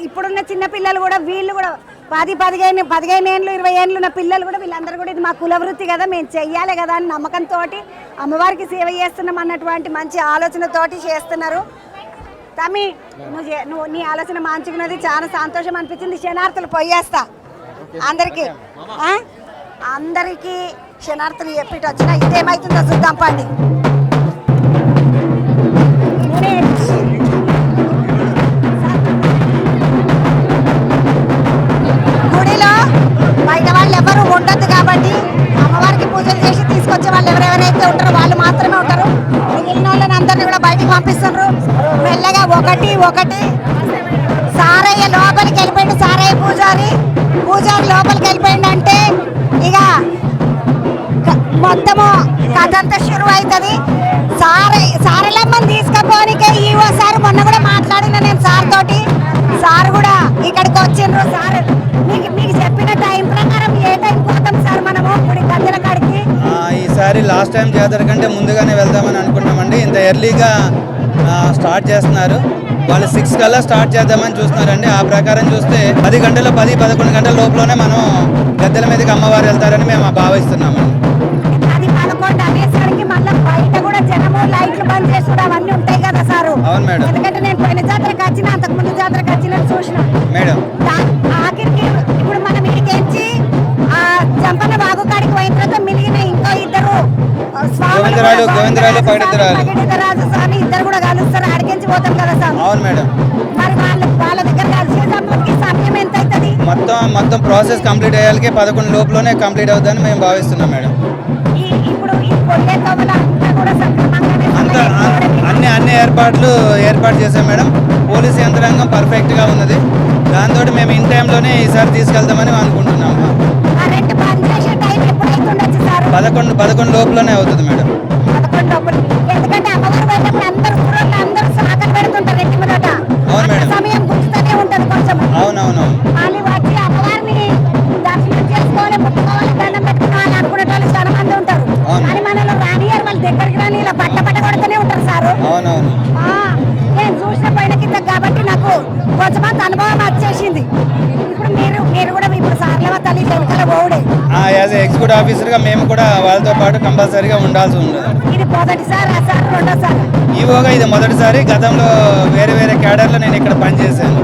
ఇప్పుడున్న చిన్న పిల్లలు కూడా వీళ్ళు కూడా 15 ఏళ్ళు 20 ఏళ్ళు ఉన్న పిల్లలు కూడా వీళ్ళందరూ కూడా ఇది మా కులవృత్తి కదా, మేము చెయ్యాలి కదా అని నమ్మకంతో అమ్మవారికి సేవ చేస్తున్నాం అన్నటువంటి మంచి ఆలోచనతోటి చేస్తున్నారు. తమ్మి నువ్వు నీ ఆలోచన మంచిగున్నది, చాలా సంతోషం అనిపించింది. శనార్థులు పోయేస్తా అందరికీ క్షణార్థులు చెప్పిட்டு వచ్చినా ఇదేమైతుందో చూద్దాం పండి. గుడిలో బయట వాళ్ళు ఎవరు ఉండొద్దు కాబట్టి అమ్మవారికి పూజలు చేసి తీసుకొచ్చే వాళ్ళు ఎవరెవరైతే ఉంటారో వాళ్ళు మాత్రమే ఉంటారు. మిగిలిన వాళ్ళని అందరినీ కూడా బయటికి పంపిస్తున్నారు. మెల్లగా ఒకటి సారయ్య లోపలికి వెళ్ళిపోయిండు. సారయ్య పూజారి లోపలికి వెళ్ళిపోయిండు అంటే ఇక మొత్తము కథ అంతా షురు అవుతుంది. సారలమ్మని తీసుకపోనికే ఈవోసారి మొన్న కూడా మాట్లాడిన నేను సార్ తోటి. సార్ కూడా ఇక్కడికి వచ్చిండ్రు. సార్ మీకు చెప్పిన టైం ప్రకారం ఏ టైం పోతాం సార్ మనము గుడి గద్దెల కాడికి? ఈసారి లాస్ట్ టైం జాతర కంటే ముందుగానే వెళ్దామని అనుకున్నామండి. ఇంత ఎర్లీగా స్టార్ట్ చేస్తున్నారు. వాళ్ళు 6 కల్లా స్టార్ట్ చేద్దామని చూస్తున్నారండి. ఆ ప్రకారం చూస్తే 10 గంటల 10-11 గంటల లోపలనే మనం గద్దెల మీదకి అమ్మవారు వెళ్తారని మేము భావిస్తున్నామండి. అది 11 అనేసరికి మళ్ళీ బయట కూడా జనము లైట్లు బంద్ చేసుడు అవన్నీ ఉంటాయి కదా సారు? అవును మేడం. ఎందుకంటే నేను పోయిన జాతరకు వచ్చిన అంతకు ముందు జాతరకు వచ్చిన చూసిన మేడం ఆఖరికి ఇప్పుడు మనం ఇడికెంచి చంపన్న బాగు కాడికి పోయిన తర్వాత మిగిలిన ఇంకో ఇద్దరు గోవిందరాలు పగడితరాజు స్వామి ఇద్దరు కూడా కలుస్తారు. ఆడికెంచి పోతాం కదా సార్? అవును మేడం. మరి వాళ్ళ దగ్గర కలిసేటప్పటికి సమయం ఎంత అవుతుంది? మొత్తం ప్రాసెస్ కంప్లీట్ అయ్యాలకి 11 లోపలనే కంప్లీట్ అవుతుందని మేము భావిస్తున్నాం మేడం. ఇప్పుడు ఈ కొల్లే తోవల అంతా కూడా సక్రమంగానే అన్ని ఏర్పాటు చేశాం మేడం. పోలీస్ యంత్రాంగం పర్ఫెక్ట్గా ఉన్నది. దాంతో మేము ఇన్ టైంలోనే ఈసారి తీసుకెళ్తామని అనుకుంటున్నాము. కరెంట్ బంద్ చేసే టైం ఎప్పుడైతే ఉండొచ్చు సార్? 11 లోపలనే అవుతుంది మేడం. 11 లోపల. ఎందుకంటే అమ్మవారు పోయినప్పుడు అందరూ ఊరోళ్ళు అందరూ సాకలు పెడుతుంటారు రెట్టి మొదట. అవును మేడం. సమయం గుర్తుతూనే ఉంటుంది కొంచెం. అవునవును. వాళ్ళు వచ్చి అమ్మవారిని దర్శనం చేసుకోవాలి, ముట్టుకోవాలి, దండం పెట్టుకోవాలి అనుకునే వాళ్ళు చాలా మంది ఉంటారు. కానీ మనలో రానియారు, వాళ్ళ దగ్గరికి రాని ఇలా పట్ట కొడుతూనే ఉంటారు సార్. అవునవును. నేను చూసిన పైన కింద కాబట్టి నాకు కొంచెం అనుభవం వచ్చేసింది. ఇప్పుడు మీరు కూడా ఇప్పుడు సార్లవ తల్లి వెనకాల పోవుడే. యాజ్ ఎగ్జిక్యూటివ్ ఆఫీసర్గా మేము కూడా వాళ్ళతో పాటు కంపల్సరీగా ఉండాల్సి ఉంటుంది. ఇది మొదటిసారి సార్ రెండోసారి? ఈవోగా ఇది మొదటిసారి. గతంలో వేరే క్యాడర్లో నేను ఇక్కడ పనిచేశాను.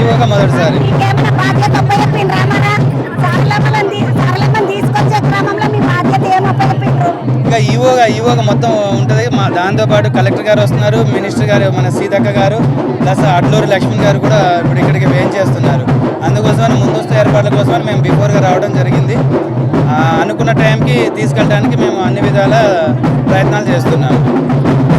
ఈవోగా మొదటిసారి. మీకేమైనా బాధ్యత అప్పచెప్పిండ్రా? మన సారలమ్మని తీసుకొచ్చే క్రమంలో మీ బాధ్యత ఏం అప్పచెప్పిండ్రు? ఇంకా ఈవోగా మొత్తం ఉంటుంది. దాంతోపాటు కలెక్టర్ గారు వస్తున్నారు, మినిస్టర్ గారు మన సీతక్క గారు, ప్లస్ అడ్లూరి లక్ష్మణ్ గారు కూడా ఇప్పుడు ఇక్కడికి వేయించేస్తున్నారు. అందుకోసమని ముందస్తు ఏర్పాట్ల కోసమని మేము బిఫోర్గా రావడం జరిగింది. అనుకున్న టైంకి తీసుకెళ్ళడానికి మేము అన్ని విధాల ప్రయత్నాలు చేస్తున్నాము.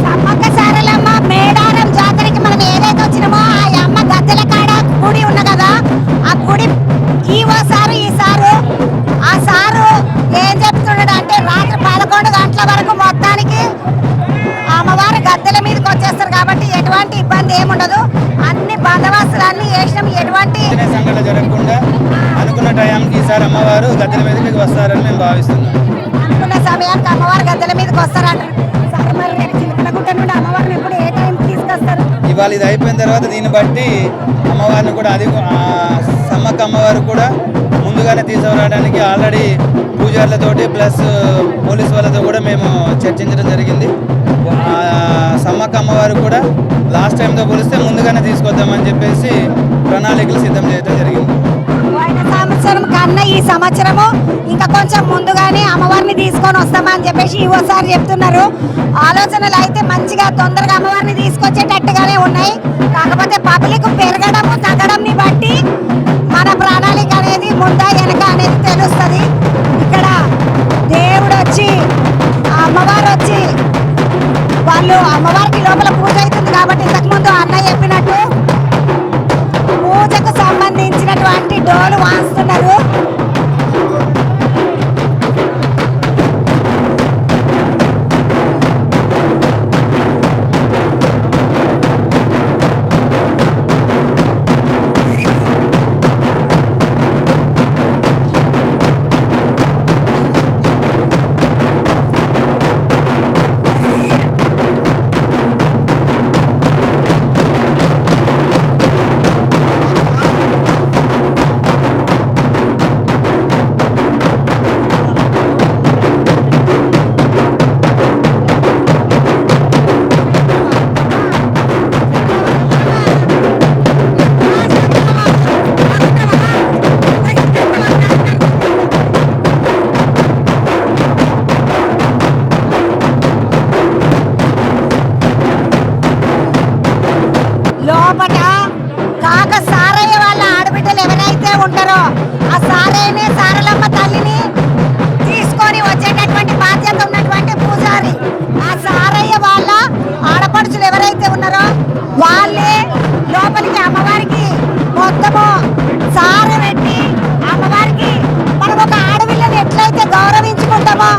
సమ్మక్క సారలమ్మ మేడారం జాతరకి మనం ఏదైతే వచ్చినామో ఆ అమ్మ గద్దెల కాడ గుడి ఉన్న కదా, ఆ గుడి ఈ సారు ఏం చెప్తున్నాడు అంటే రాత్రి 11 గంటల వరకు మొత్తానికి అమ్మవారు గద్దెల మీదకి వచ్చేస్తారు కాబట్టి ఎటువంటి ఇబ్బంది ఏముండదు. అన్ని బందోబస్తులు అన్ని వేసినాం. ఎటువంటి సంఘటన జరగకుండా అనుకున్న టైంకి ఈసారి అమ్మవారు గద్దెల మీదకి వస్తారని మేము భావిస్తున్నాం. అనుకున్న సమయానికి అమ్మవారు గద్దెల మీదకి వస్తారంటారు. సరే, మరి రేపు చిలకలగుట్ట నుండి అమ్మవారిని ఎప్పుడు ఏ టైంకి తీసుకొస్తారు? ఇవాళ ఇది అయిపోయిన తర్వాత దీన్ని బట్టి అమ్మవారిని కూడా సమ్మక్క అమ్మవారు కూడా ముందుగానే తీసుకురావడానికి ఆల్రెడీ పూజారులతోటి ప్లస్ పోలీసు వాళ్ళతో కూడా మేము చర్చించడం జరిగింది. సమ్మక్క అమ్మవారు కూడా లాస్ట్ టైంతో పోలిస్తే ముందుగానే తీసుకొద్దామని చెప్పేసి ప్రణాళికలు సిద్ధం చేయడం జరిగింది. పోయిన సంవత్సరం కన్నా ఈ సంవత్సరము ఇంకా కొంచెం ముందుగానే అమ్మవారిని తీసుకొని వస్తామని చెప్పేసి ఈవోసారి చెప్తున్నారు. ఆలోచనలు అయితే మంచిగా తొందరగా అమ్మవారిని తీసుకొచ్చేటట్టుగానే ఉన్నాయి. కాకపోతే పబ్లిక్ పెరగడము తగ్గడంని బట్టి మన ప్రణాళిక అనేది ముందా వెనక అనేది తెలుస్తుంది. ఇక్కడ దేవుడు వచ్చి అమ్మవారు వచ్చి వాళ్ళు అమ్మవారికి లోపల పూజ అవుతుంది కాబట్టి ఇంతకుముందు అన్న చెప్పినట్టు పూజకు సంబంధించినటువంటి డోలు వాస్తున్నారు. లోపల కాక సారయ్య వాళ్ళ ఆడబిడ్డలు ఎవరైతే ఉంటారో ఆ సారయ్యనే సారలమ్మ తల్లిని తీసుకొని వచ్చేటటువంటి బాధ్యత ఉన్నటువంటి పూజారి. ఆ సారయ్య వాళ్ళ ఆడపడుచులు ఎవరైతే ఉన్నారో వాళ్ళే లోపలికి అమ్మవారికి మొత్తము సార పెట్టి అమ్మవారికి మనం ఒక ఆడపిల్లని ఎట్లయితే గౌరవించుకుంటామో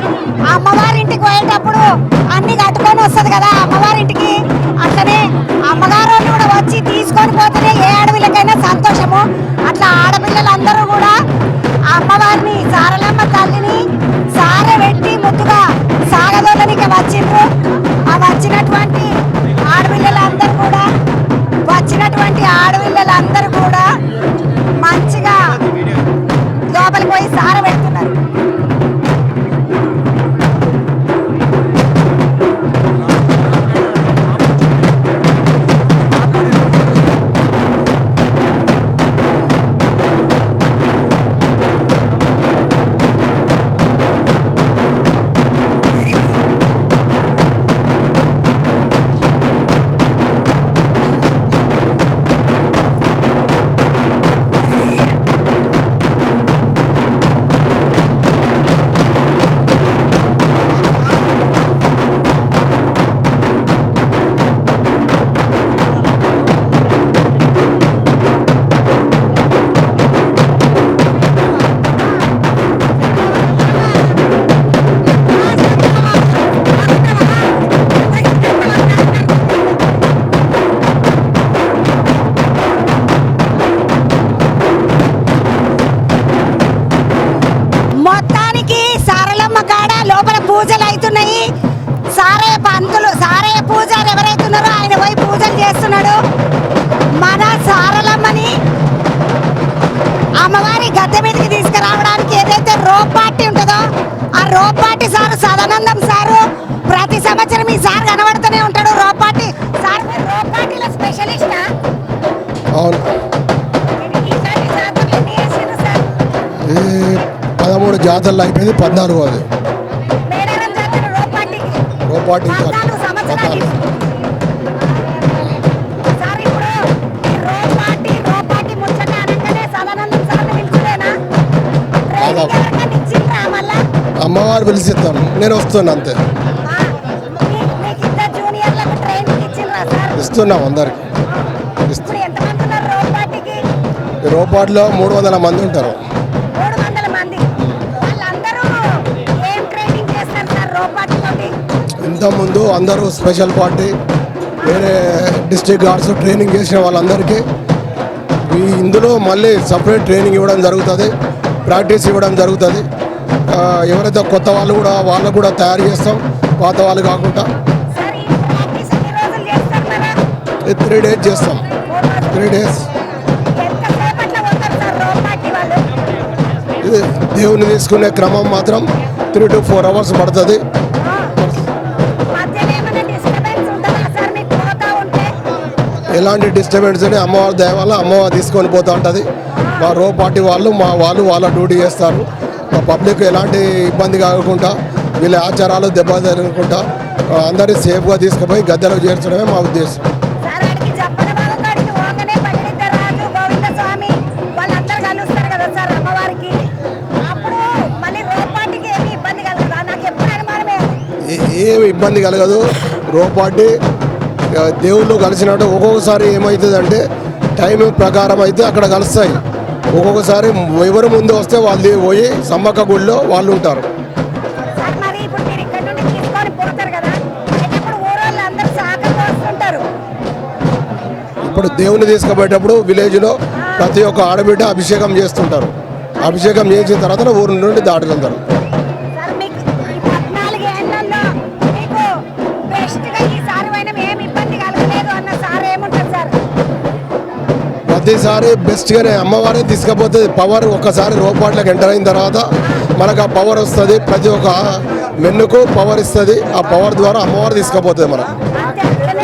అమ్మవారింటికి పోయేటప్పుడు అన్ని కట్టుకొని వస్తుంది కదా అమ్మవారింటికి, అట్లనే అమ్మగారు కూడా వచ్చి తీసుకొని పోతేనే ఏ ఆడపిల్లకైనా సంతోషము. అట్లా ఆడపిల్లలందరూ కూడా అమ్మవారిని సారలమ్మ తల్లిని సార పెట్టి ముద్దుగా సాగదోలనికి వచ్చిండ్రు. ఆ వచ్చినటువంటి ఆడపిల్లలందరూ కూడా మంచిగా లోపలికి పోయి సార పెడుతున్నారు. పూజలు అవుతున్నాయి. సారయ్య పంతులు సారయ్య పూజారి ఎవరైతే ఉన్నారో ఆయన పోయి పూజలు చేస్తున్నాడు. మన సారలమ్మని అమ్మవారి గద్దె మీదకి తీసుకురావడానికి ఏదైతే రోప్ పార్టీ ఉంటుందో ఆ rope party sir Sadanandam sir ప్రతి సంవత్సరం ఈ సార్ కనబడుతూనే ఉంటాడు. రోప్ పార్టీ సార్ రోప్ పార్టీలో స్పెషలిస్టా? అవును. 13 జాతరలు అయిపోయింది, 14 రోపాటి అమ్మవారు పిలిచిస్తాను, నేను వస్తున్నా అంతే. ఇస్తున్నాం అందరికి. రోపాటిలో 300 మంది ఉంటారు. ఇంతకుముందు అందరూ స్పెషల్ పార్టీ వేరే డిస్ట్రిక్ట్ గార్డ్స్ ట్రైనింగ్ చేసిన వాళ్ళందరికీ ఇందులో మళ్ళీ సపరేట్ ట్రైనింగ్ ఇవ్వడం జరుగుతుంది, ప్రాక్టీస్ ఇవ్వడం జరుగుతుంది. ఎవరైతే కొత్త వాళ్ళు కూడా వాళ్ళకు కూడా తయారు చేస్తాం, పాత వాళ్ళు కాకుండా. 3 days చేస్తాం. 3 days ఇది దేవుని తీసుకునే క్రమం మాత్రం 3 to 4 hours పడుతుంది. ఎలాంటి డిస్టర్బెన్స్ అని అమ్మవారి దయ వల్ల అమ్మవారు తీసుకొని పోతూ ఉంటుంది. మా రో పార్టీ వాళ్ళు వాళ్ళ డ్యూటీ చేస్తారు. మా పబ్లిక్ ఎలాంటి ఇబ్బంది కాకుండా వీళ్ళ ఆచారాలు దెబ్బతినకుండా అందరినీ సేఫ్గా తీసుకుపోయి గద్దెలో చేర్చడమే మా ఉద్దేశం. ఏమి ఇబ్బంది కలగదు. రో పార్టీ దేవుళ్ళు కలిసినట్టు ఒక్కొక్కసారి ఏమవుతుందంటే టైం ప్రకారం అయితే అక్కడ కలుస్తాయి. ఒక్కొక్కసారి ఎవరు ముందు వస్తే వాళ్ళు పోయి సమ్మక్క గుడిలో వాళ్ళు ఉంటారు. ఇప్పుడు దేవుని తీసుకుపోయేటప్పుడు విలేజ్లో ప్రతి ఒక్క ఆడబిడ్డ అభిషేకం చేస్తుంటారు. అభిషేకం చేసిన తర్వాత ఊరి నుండి దాటుతుంటారు. ప్రతిసారి బెస్ట్గానే అమ్మవారే తీసుకుపోతుంది. పవర్ ఒక్కసారి రోపాట్లకు ఎంటర్ అయిన తర్వాత మనకు ఆ పవర్ వస్తుంది. ప్రతి ఒక్క మెన్నుకు పవర్ ఇస్తుంది. ఆ పవర్ ద్వారా అమ్మవారు తీసుకుపోతుంది. మనం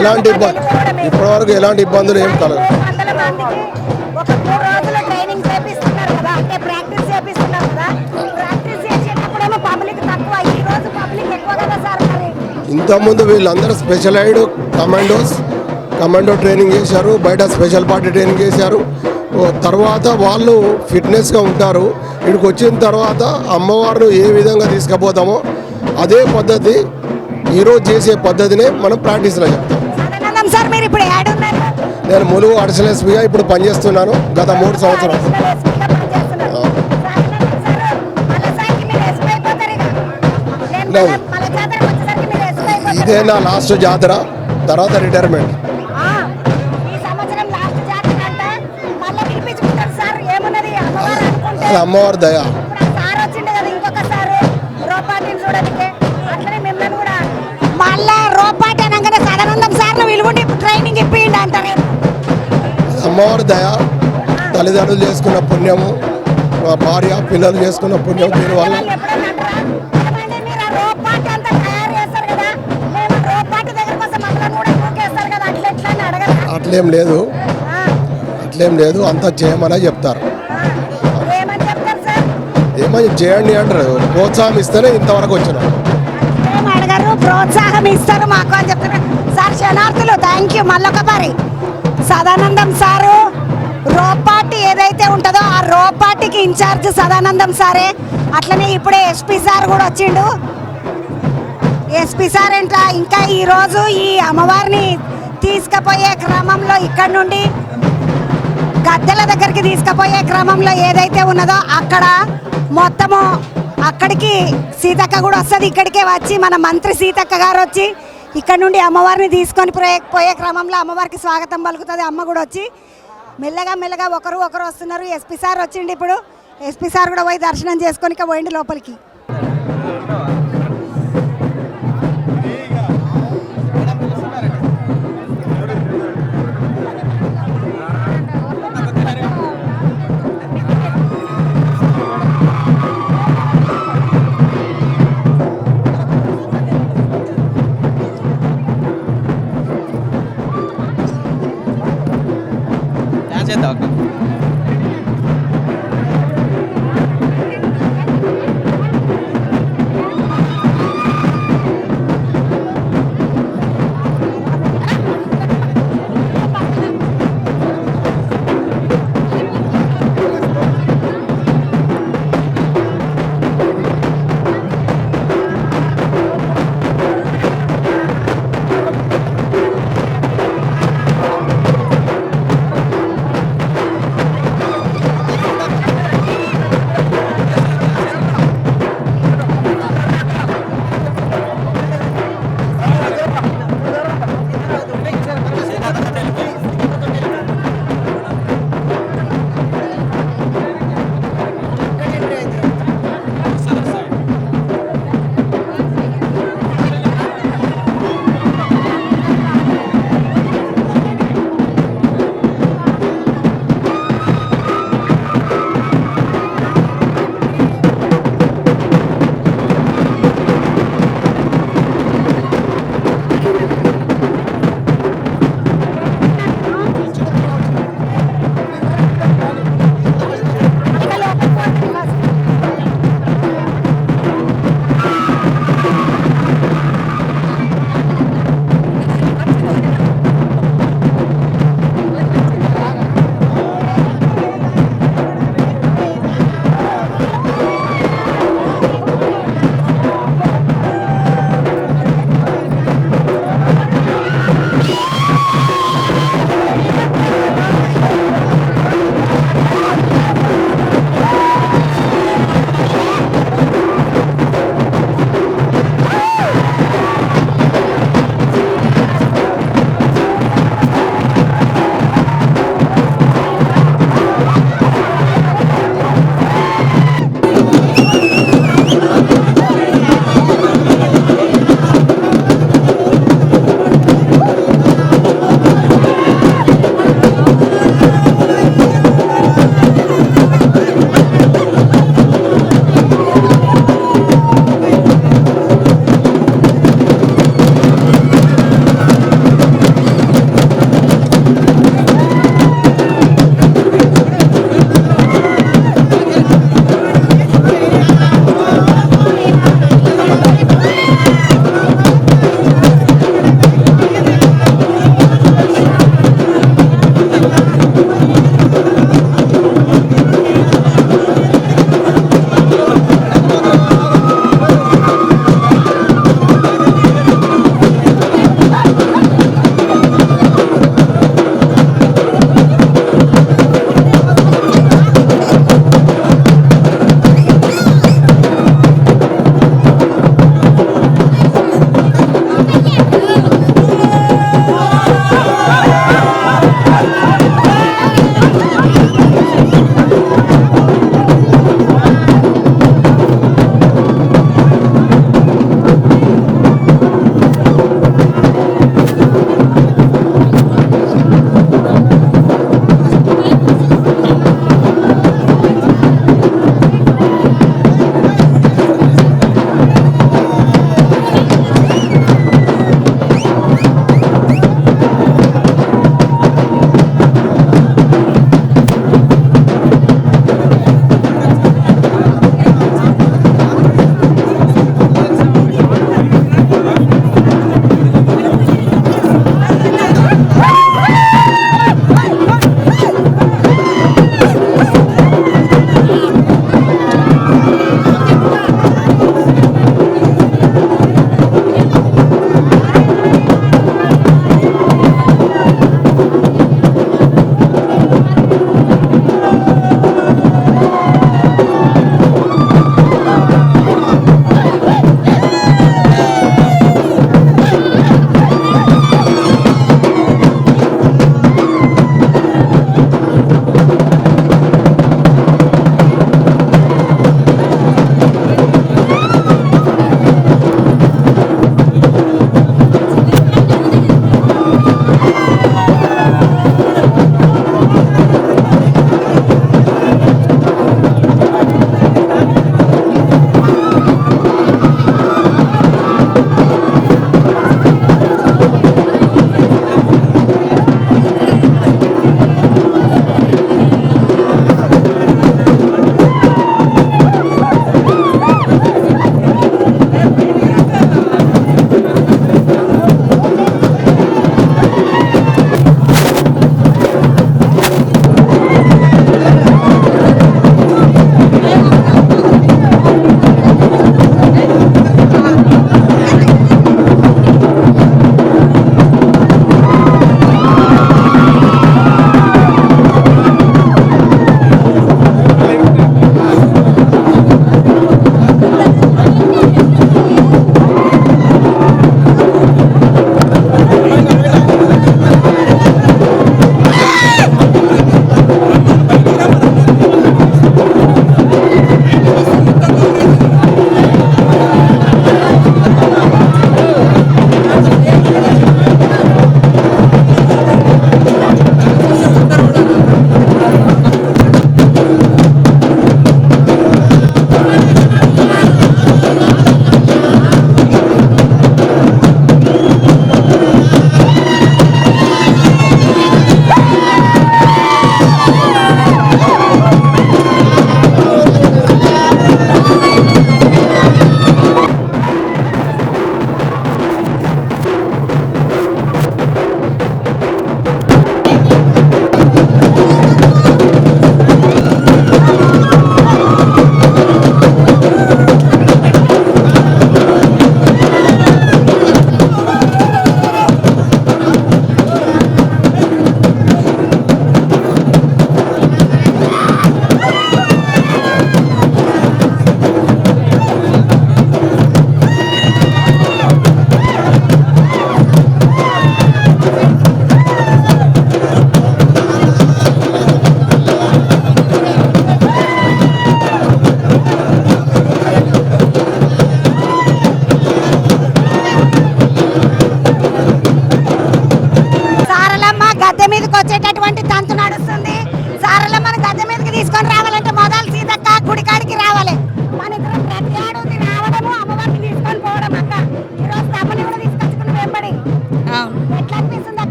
ఎలాంటి ఇప్పటివరకు ఎలాంటి ఇబ్బందులు ఏం కలగదు. ఇంతకుముందు వీళ్ళందరూ స్పెషలైజ్డ్ కమాండోస్ కమాండో ట్రైనింగ్ చేశారు, బయట స్పెషల్ పార్టీ ట్రైనింగ్ చేశారు. తర్వాత వాళ్ళు ఫిట్నెస్గా ఉంటారు. ఇక్కడికి వచ్చిన తర్వాత అమ్మవారిని ఏ విధంగా తీసుకుపోతామో అదే పద్ధతి ఈరోజు చేసే పద్ధతినే మనం ప్రాక్టీస్లో చెప్తాం. సదానందం సార్ మీరు ఇప్పుడు యాడ్ ఉన్నారు, నేను ములుగు అడిషనల్ ఎస్పీగా ఇప్పుడు పనిచేస్తున్నాను గత 3 సంవత్సరాలు. లేదు. ఇదే నా లాస్ట్ జాతర, తర్వాత రిటైర్మెంట్. అది అమ్మవారి దయ. మళ్ళా రోపాటి అనగానే సదానందం సార్ విలువండి ట్రైనింగ్ ఇప్పిండి అంటారు. అమ్మవారి దయ, తల్లిదండ్రులు చేసుకున్న పుణ్యము, మా భార్య పిల్లలు చేసుకున్న పుణ్యం, దీనివల్ల అట్లేం లేదు, అట్లేం లేదు, అంతా చేయమని చెప్తారు. ఏమని చేయండి అంటారు, ప్రోత్సాహం ఇస్తేనే ఇంతవరకు వచ్చినాం. అడగారు, ప్రోత్సాహం ఇస్తారు మాకు అని చెప్తున్నారు సార్. శనార్థులు thank you. మళ్ళొకసారి సదానందం సారు రోపాటి ఏదైతే ఉంటుందో ఆ రోపాటికి ఇన్ఛార్జ్ సదానందం సారే. అట్లనే ఇప్పుడే ఎస్పీ సార్ కూడా వచ్చిండు. ఎస్పీ సార్ ఏంట్రా ఇంకా ఈరోజు ఈ అమ్మవారిని తీసుకుపోయే క్రమంలో ఇక్కడ నుండి గద్దెల దగ్గరికి తీసుకుపోయే క్రమంలో ఏదైతే ఉన్నదో అక్కడ మొత్తము అక్కడికి సీతక్క కూడా వస్తుంది. ఇక్కడికే వచ్చి మన మంత్రి సీతక్క గారు వచ్చి ఇక్కడ నుండి అమ్మవారిని తీసుకొని పోయే క్రమంలో అమ్మవారికి స్వాగతం పలుకుతుంది. అమ్మ కూడా వచ్చి మెల్లగా మెల్లగా ఒకరు వస్తున్నారు. ఎస్పీ సార్ వచ్చిండు. ఇప్పుడు ఎస్పీ సార్ కూడా పోయి దర్శనం చేసుకొని పోయిండు లోపలికి.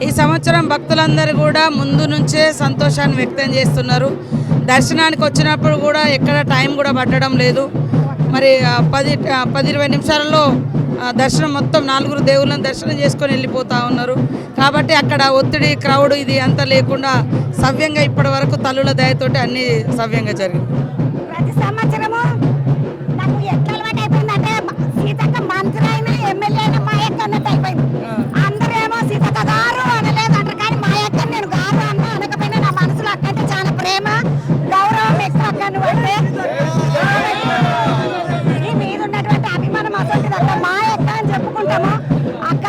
ఈ సంవత్సరం భక్తులందరూ కూడా ముందు నుంచే సంతోషాన్ని వ్యక్తం చేస్తున్నారు. దర్శనానికి వచ్చినప్పుడు కూడా ఎక్కడ టైం కూడా పట్టడం లేదు. మరి 10-20 నిమిషాలలో దర్శనం మొత్తం 4 దేవుళ్ళని దర్శనం చేసుకొని వెళ్ళిపోతూ ఉన్నారు. కాబట్టి అక్కడ ఒత్తిడి క్రౌడ్ ఇది అంతా లేకుండా సవ్యంగా ఇప్పటి వరకు తల్లుల దయతోటి అన్ని సవ్యంగా జరిగింది. ప్రతి సంవత్సరము నాకు ఎట్లా అలవాటు అయిపోయిందంటే సీతక్క మంత్రి అయినా ఎమ్మెల్యే అయినా మా యొక్క అన్నట్టు అయిపోయింది. అందరేమో సీతక్క గారు అనలేదు అంటారు, కానీ మా యొక్క నేను గారు అన్న అనకపోయినా నా మనసులో అక్కంటే చాలా ప్రేమ గౌరవం ఎక్కువ అక్క. నువ్వంటే ఈ మీద ఉన్నటువంటి అభిమానం అసలు అక్క మా యొక్క అని చెప్పుకుంటాము. అక్క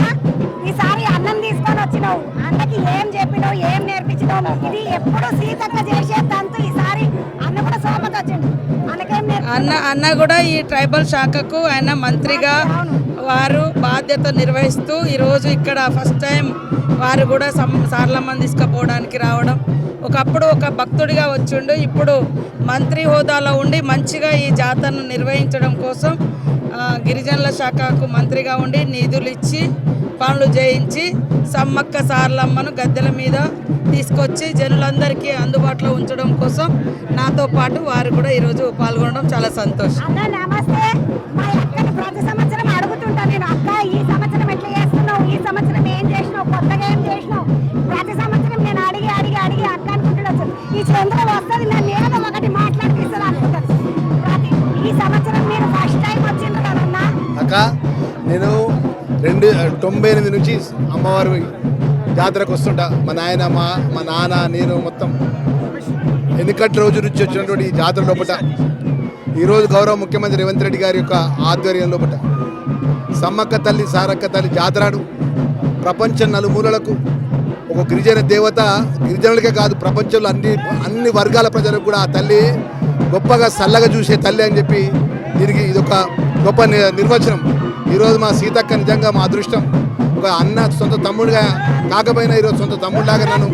ఈసారి అన్నం తీసుకొని వచ్చినావు, అన్నకి ఏం చెప్పినావు, ఏం నేర్పించినావు, ఇది ఎప్పుడు సీతక్క చేసే తంతు ఈసారి అన్న కూడా సోమత వచ్చిండు. అన్న కూడా ఈ ట్రైబల్ శాఖకు ఆయన మంత్రిగా వారు బాధ్యత నిర్వహిస్తూ ఈరోజు ఇక్కడ ఫస్ట్ టైం వారు కూడా సారలమ్మని తీసుకుపోవడానికి రావడం. ఒకప్పుడు ఒక భక్తుడిగా వచ్చిండు, ఇప్పుడు మంత్రి హోదాలో ఉండి మంచిగా ఈ జాతరను నిర్వహించడం కోసం గిరిజనుల శాఖకు మంత్రిగా ఉండి నిధులు ఇచ్చి పనులు చేయించి సమ్మక్క సారలమ్మను గద్దెల మీద తీసుకొచ్చి జనులందరికీ అందుబాటులో ఉంచడం కోసం నాతో పాటు వారు కూడా ఈరోజు పాల్గొనడం చాలా సంతోషం. నమస్తే. మా అక్కని ప్రతి సంవత్సరం అడుగుతుంటాను నేను, అక్క ఈ సంవత్సరం ఎట్లా చేస్తున్నావు, ఈ సంవత్సరం ఏం చేసినావు, కొత్తగా ఏం చేసినావు, ప్రతి సంవత్సరం నేను అడిగి అడిగి అడిగి అక్క అనుకుంటున్నాను. ఈ చంద్ర వస్తుంది నన్ను ఏదో ఒకటి మాట్లాడిపిస్తుంది అనుకుంటాను. ఈ సంవత్సరం నేను ఫస్ట్ టైం వచ్చిండ్రు కదన్నా. అక్క నేను 98 నుంచి అమ్మవారి జాతరకు వస్తుంటా. మా నాయన మా నాన్న నేను మొత్తం ఎన్నికటి రోజు నుంచి వచ్చినటువంటి ఈ జాతర లోపల ఈరోజు గౌరవ ముఖ్యమంత్రి రేవంత్ రెడ్డి గారి యొక్క ఆధ్వర్యం లోపల సమ్మక్క తల్లి సారక్క తల్లి జాతరను ప్రపంచం నలుమూలలకు ఒక గిరిజన దేవత, గిరిజనులకే కాదు ప్రపంచంలో అన్ని వర్గాల ప్రజలకు కూడా ఆ తల్లి గొప్పగా చల్లగా చూసే తల్లి అని చెప్పి దీనికి ఇదొక గొప్ప నిర్వచనం. ఈరోజు మా సీతక్క నిజంగా మా అదృష్టం. ఒక అన్న సొంత తమ్ముడిగా కాకపోయినా ఈరోజు సొంత తమ్ముడిలాగా నన్ను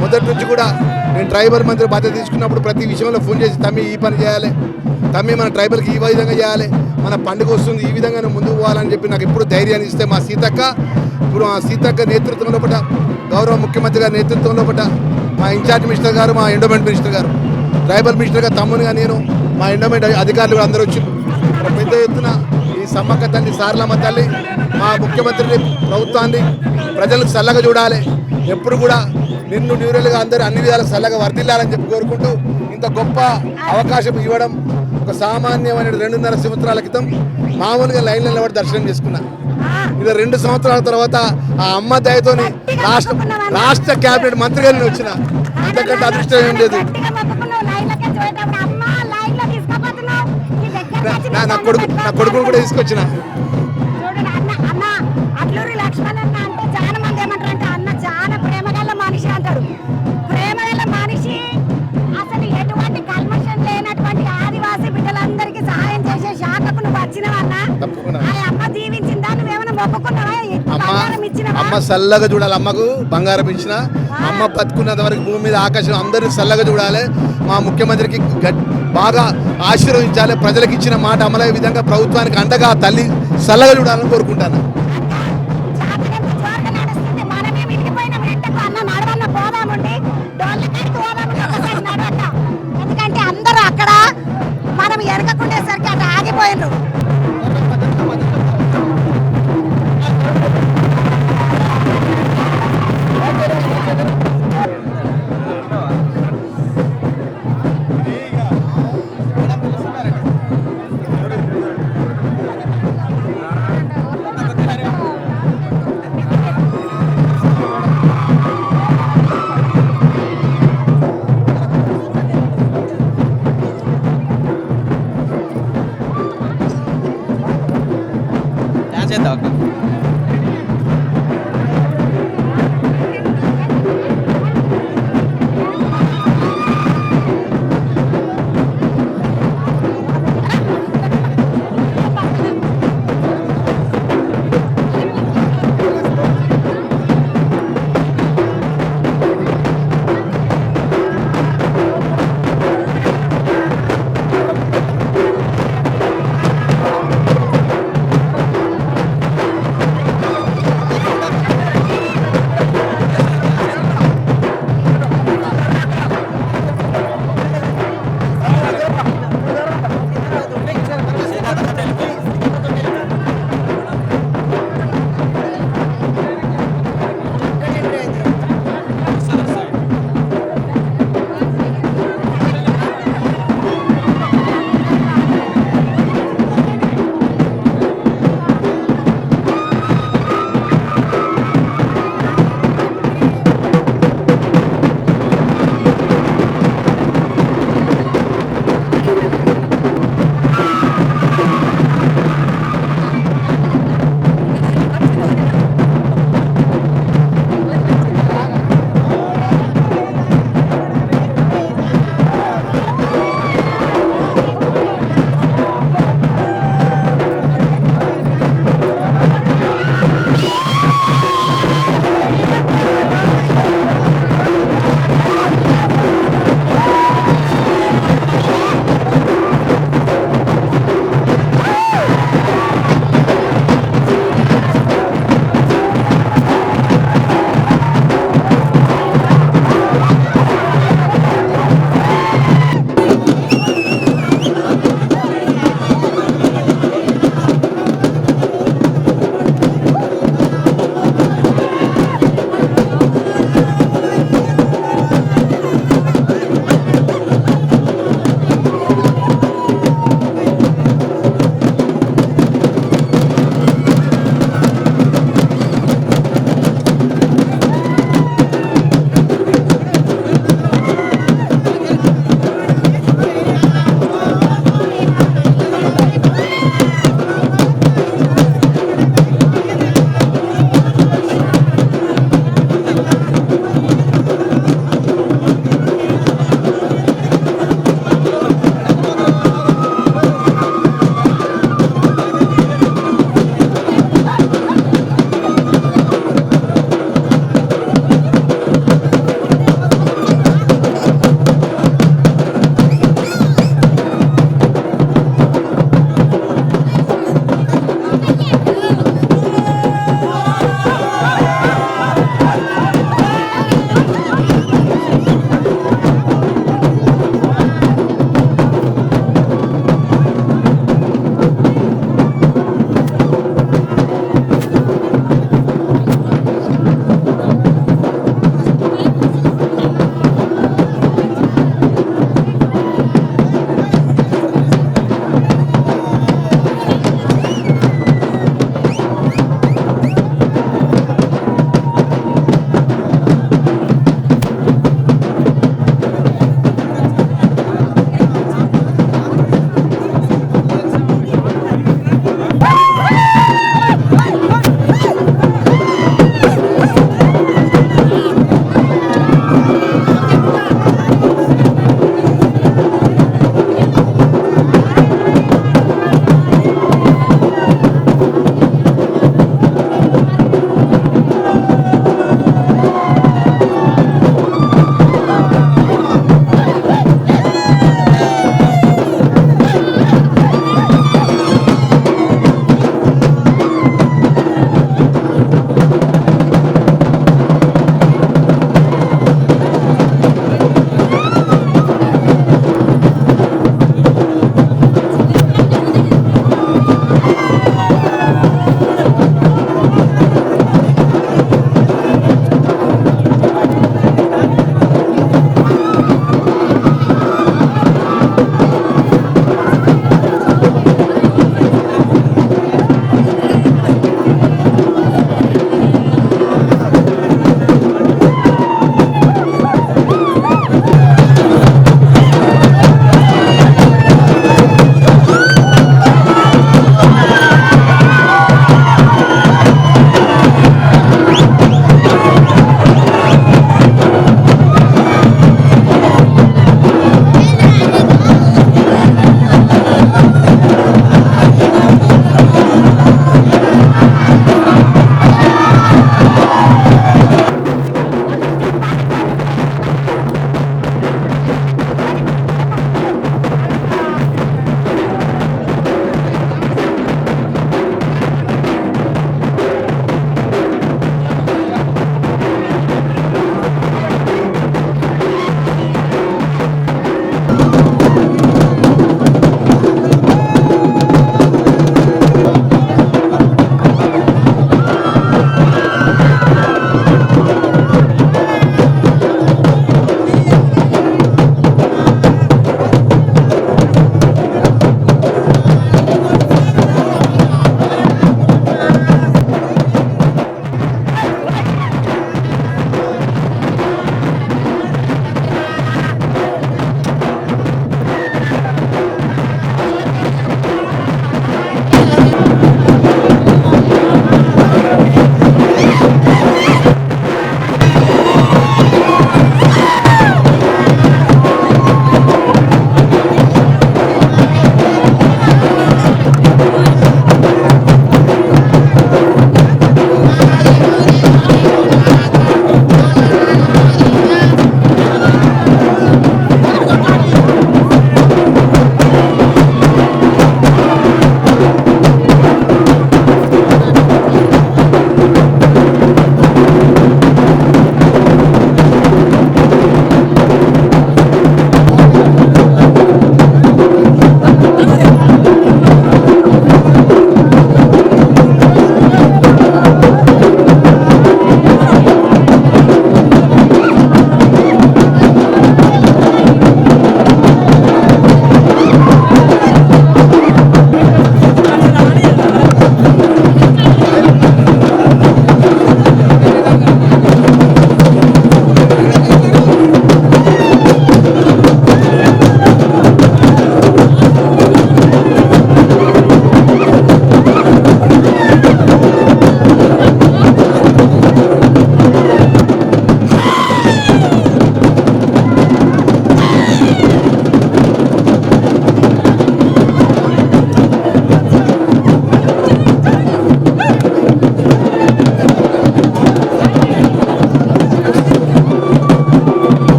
మొదటి నుంచి కూడా నేను ట్రైబల్ మంత్రి బాధ్యత తీసుకున్నప్పుడు ప్రతి విషయంలో ఫోన్ చేసి తమ్మి ఈ పని చేయాలి, తమ్మి మన ట్రైబల్కి ఈ విధంగా చేయాలి, మన పండుగ వస్తుంది ఈ విధంగా ముందుకు పోవాలని చెప్పి నాకు ఎప్పుడు ధైర్యాన్ని ఇస్తే మా సీతక్క ఇప్పుడు మా సీతక్క నేతృత్వం లోపల గౌరవ ముఖ్యమంత్రి గారి నేతృత్వం లోపల మా ఇన్ఛార్జ్ మినిస్టర్ గారు, మా ఎండోమెంట్ మినిస్టర్ గారు, ట్రైబల్ మినిస్టర్గా తమ్మునిగా నేను, మా ఎండోమెంట్ అధికారులు కూడా అందరూ వచ్చి పెద్ద ఎత్తున ఈ సమ్మక్క తల్లి సారలమ్మ తల్లి మా ముఖ్యమంత్రిని ప్రభుత్వాన్ని ప్రజలకు చల్లగా చూడాలి, ఎప్పుడు కూడా నిన్ను న్యూరల్గా అందరూ అన్ని విధాలు చల్లగా వర్ధిల్లాలని చెప్పి కోరుకుంటూ ఇంత గొప్ప అవకాశం ఇవ్వడం ఒక సామాన్యమైన 2.5 సంవత్సరాల క్రితం మామూలుగా లైన్లో నిలబడి దర్శనం చేసుకున్నా. ఇలా 2 సంవత్సరాల తర్వాత ఆ అమ్మ దయతోని రాష్ట్ర క్యాబినెట్ మంత్రిగా నేను వచ్చిన. అంతకంటే అదృష్టం ఏం లేదు. నా కొడుకును కూడా తీసుకొచ్చిన. అట్లూరి లక్ష్మణ్ అన్న అంటే చాలా మంది ఏమంటారంటే అన్న చాలా ప్రేమగల మనిషి అంటారు. ప్రేమగల మనిషి అసలు ఎటువంటి కల్మషం లేనటువంటి ఆదివాసీ బిడ్డలందరికీ సహాయం చేసే శాఖకు నువ్వు వచ్చినవన్న. ఆ అమ్మ దీవించిందా, నువ్వేమైనా మొక్కుకున్నావా, బంగారం ఇచ్చినవా? అమ్మ చల్లగా చూడాలి, అమ్మకు బంగారం ఇచ్చిన. అమ్మ బతుకున్నంత వరకు భూమి మీద ఆకాశం అందరినీ చల్లగా చూడాలి. మా ముఖ్యమంత్రికి బాగా ఆశీర్వదించాలి. ప్రజలకు ఇచ్చిన మాట అమలయ్యే విధంగా ప్రభుత్వానికి అండగా తల్లి చల్లగా చూడాలని కోరుకుంటాను. ఎందుకంటే అందరూ అక్కడ మనం ఎరగకుండేసరికి అట్లా ఆగిపోయినరు.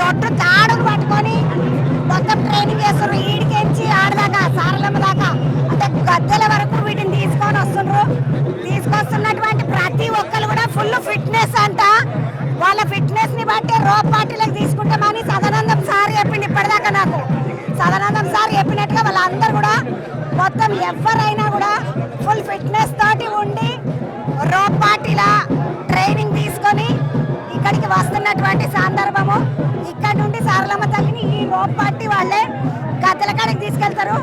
ఒట్టు తాడులు పట్టుకొని మొత్తం ట్రైనింగ్ చేస్తారు. ఈడికెంచి ఆడదాకా సారలమ్మ దాకా అంటే గద్దెల వరకు వీటిని తీసుకొని వస్తుండ్రు. తీసుకొస్తున్నటువంటి ప్రతి ఒక్కరు కూడా ఫుల్ ఫిట్నెస్ అంట. వాళ్ళ ఫిట్నెస్ ని బట్టి రోప్ పార్టీలకు తీసుకుంటామని సదానందం సార్ చెప్పింది. ఇప్పటిదాకా నాకు సదానందం సార్ చెప్పినట్టుగా వాళ్ళందరూ కూడా మొత్తం ఎవరైనా కూడా ఫుల్ ఫిట్నెస్ తోటి ఉండి రోప్ పార్టీల ట్రైనింగ్ తీసుకొని ఇక్కడికి వస్తున్నటువంటి సందర్భము. ఇక్కడ నుండి సారలమ్మ తల్లిని ఈ రోప్ పార్టీ వాళ్ళే గద్దెల కాడికి తీసుకెళ్తారు.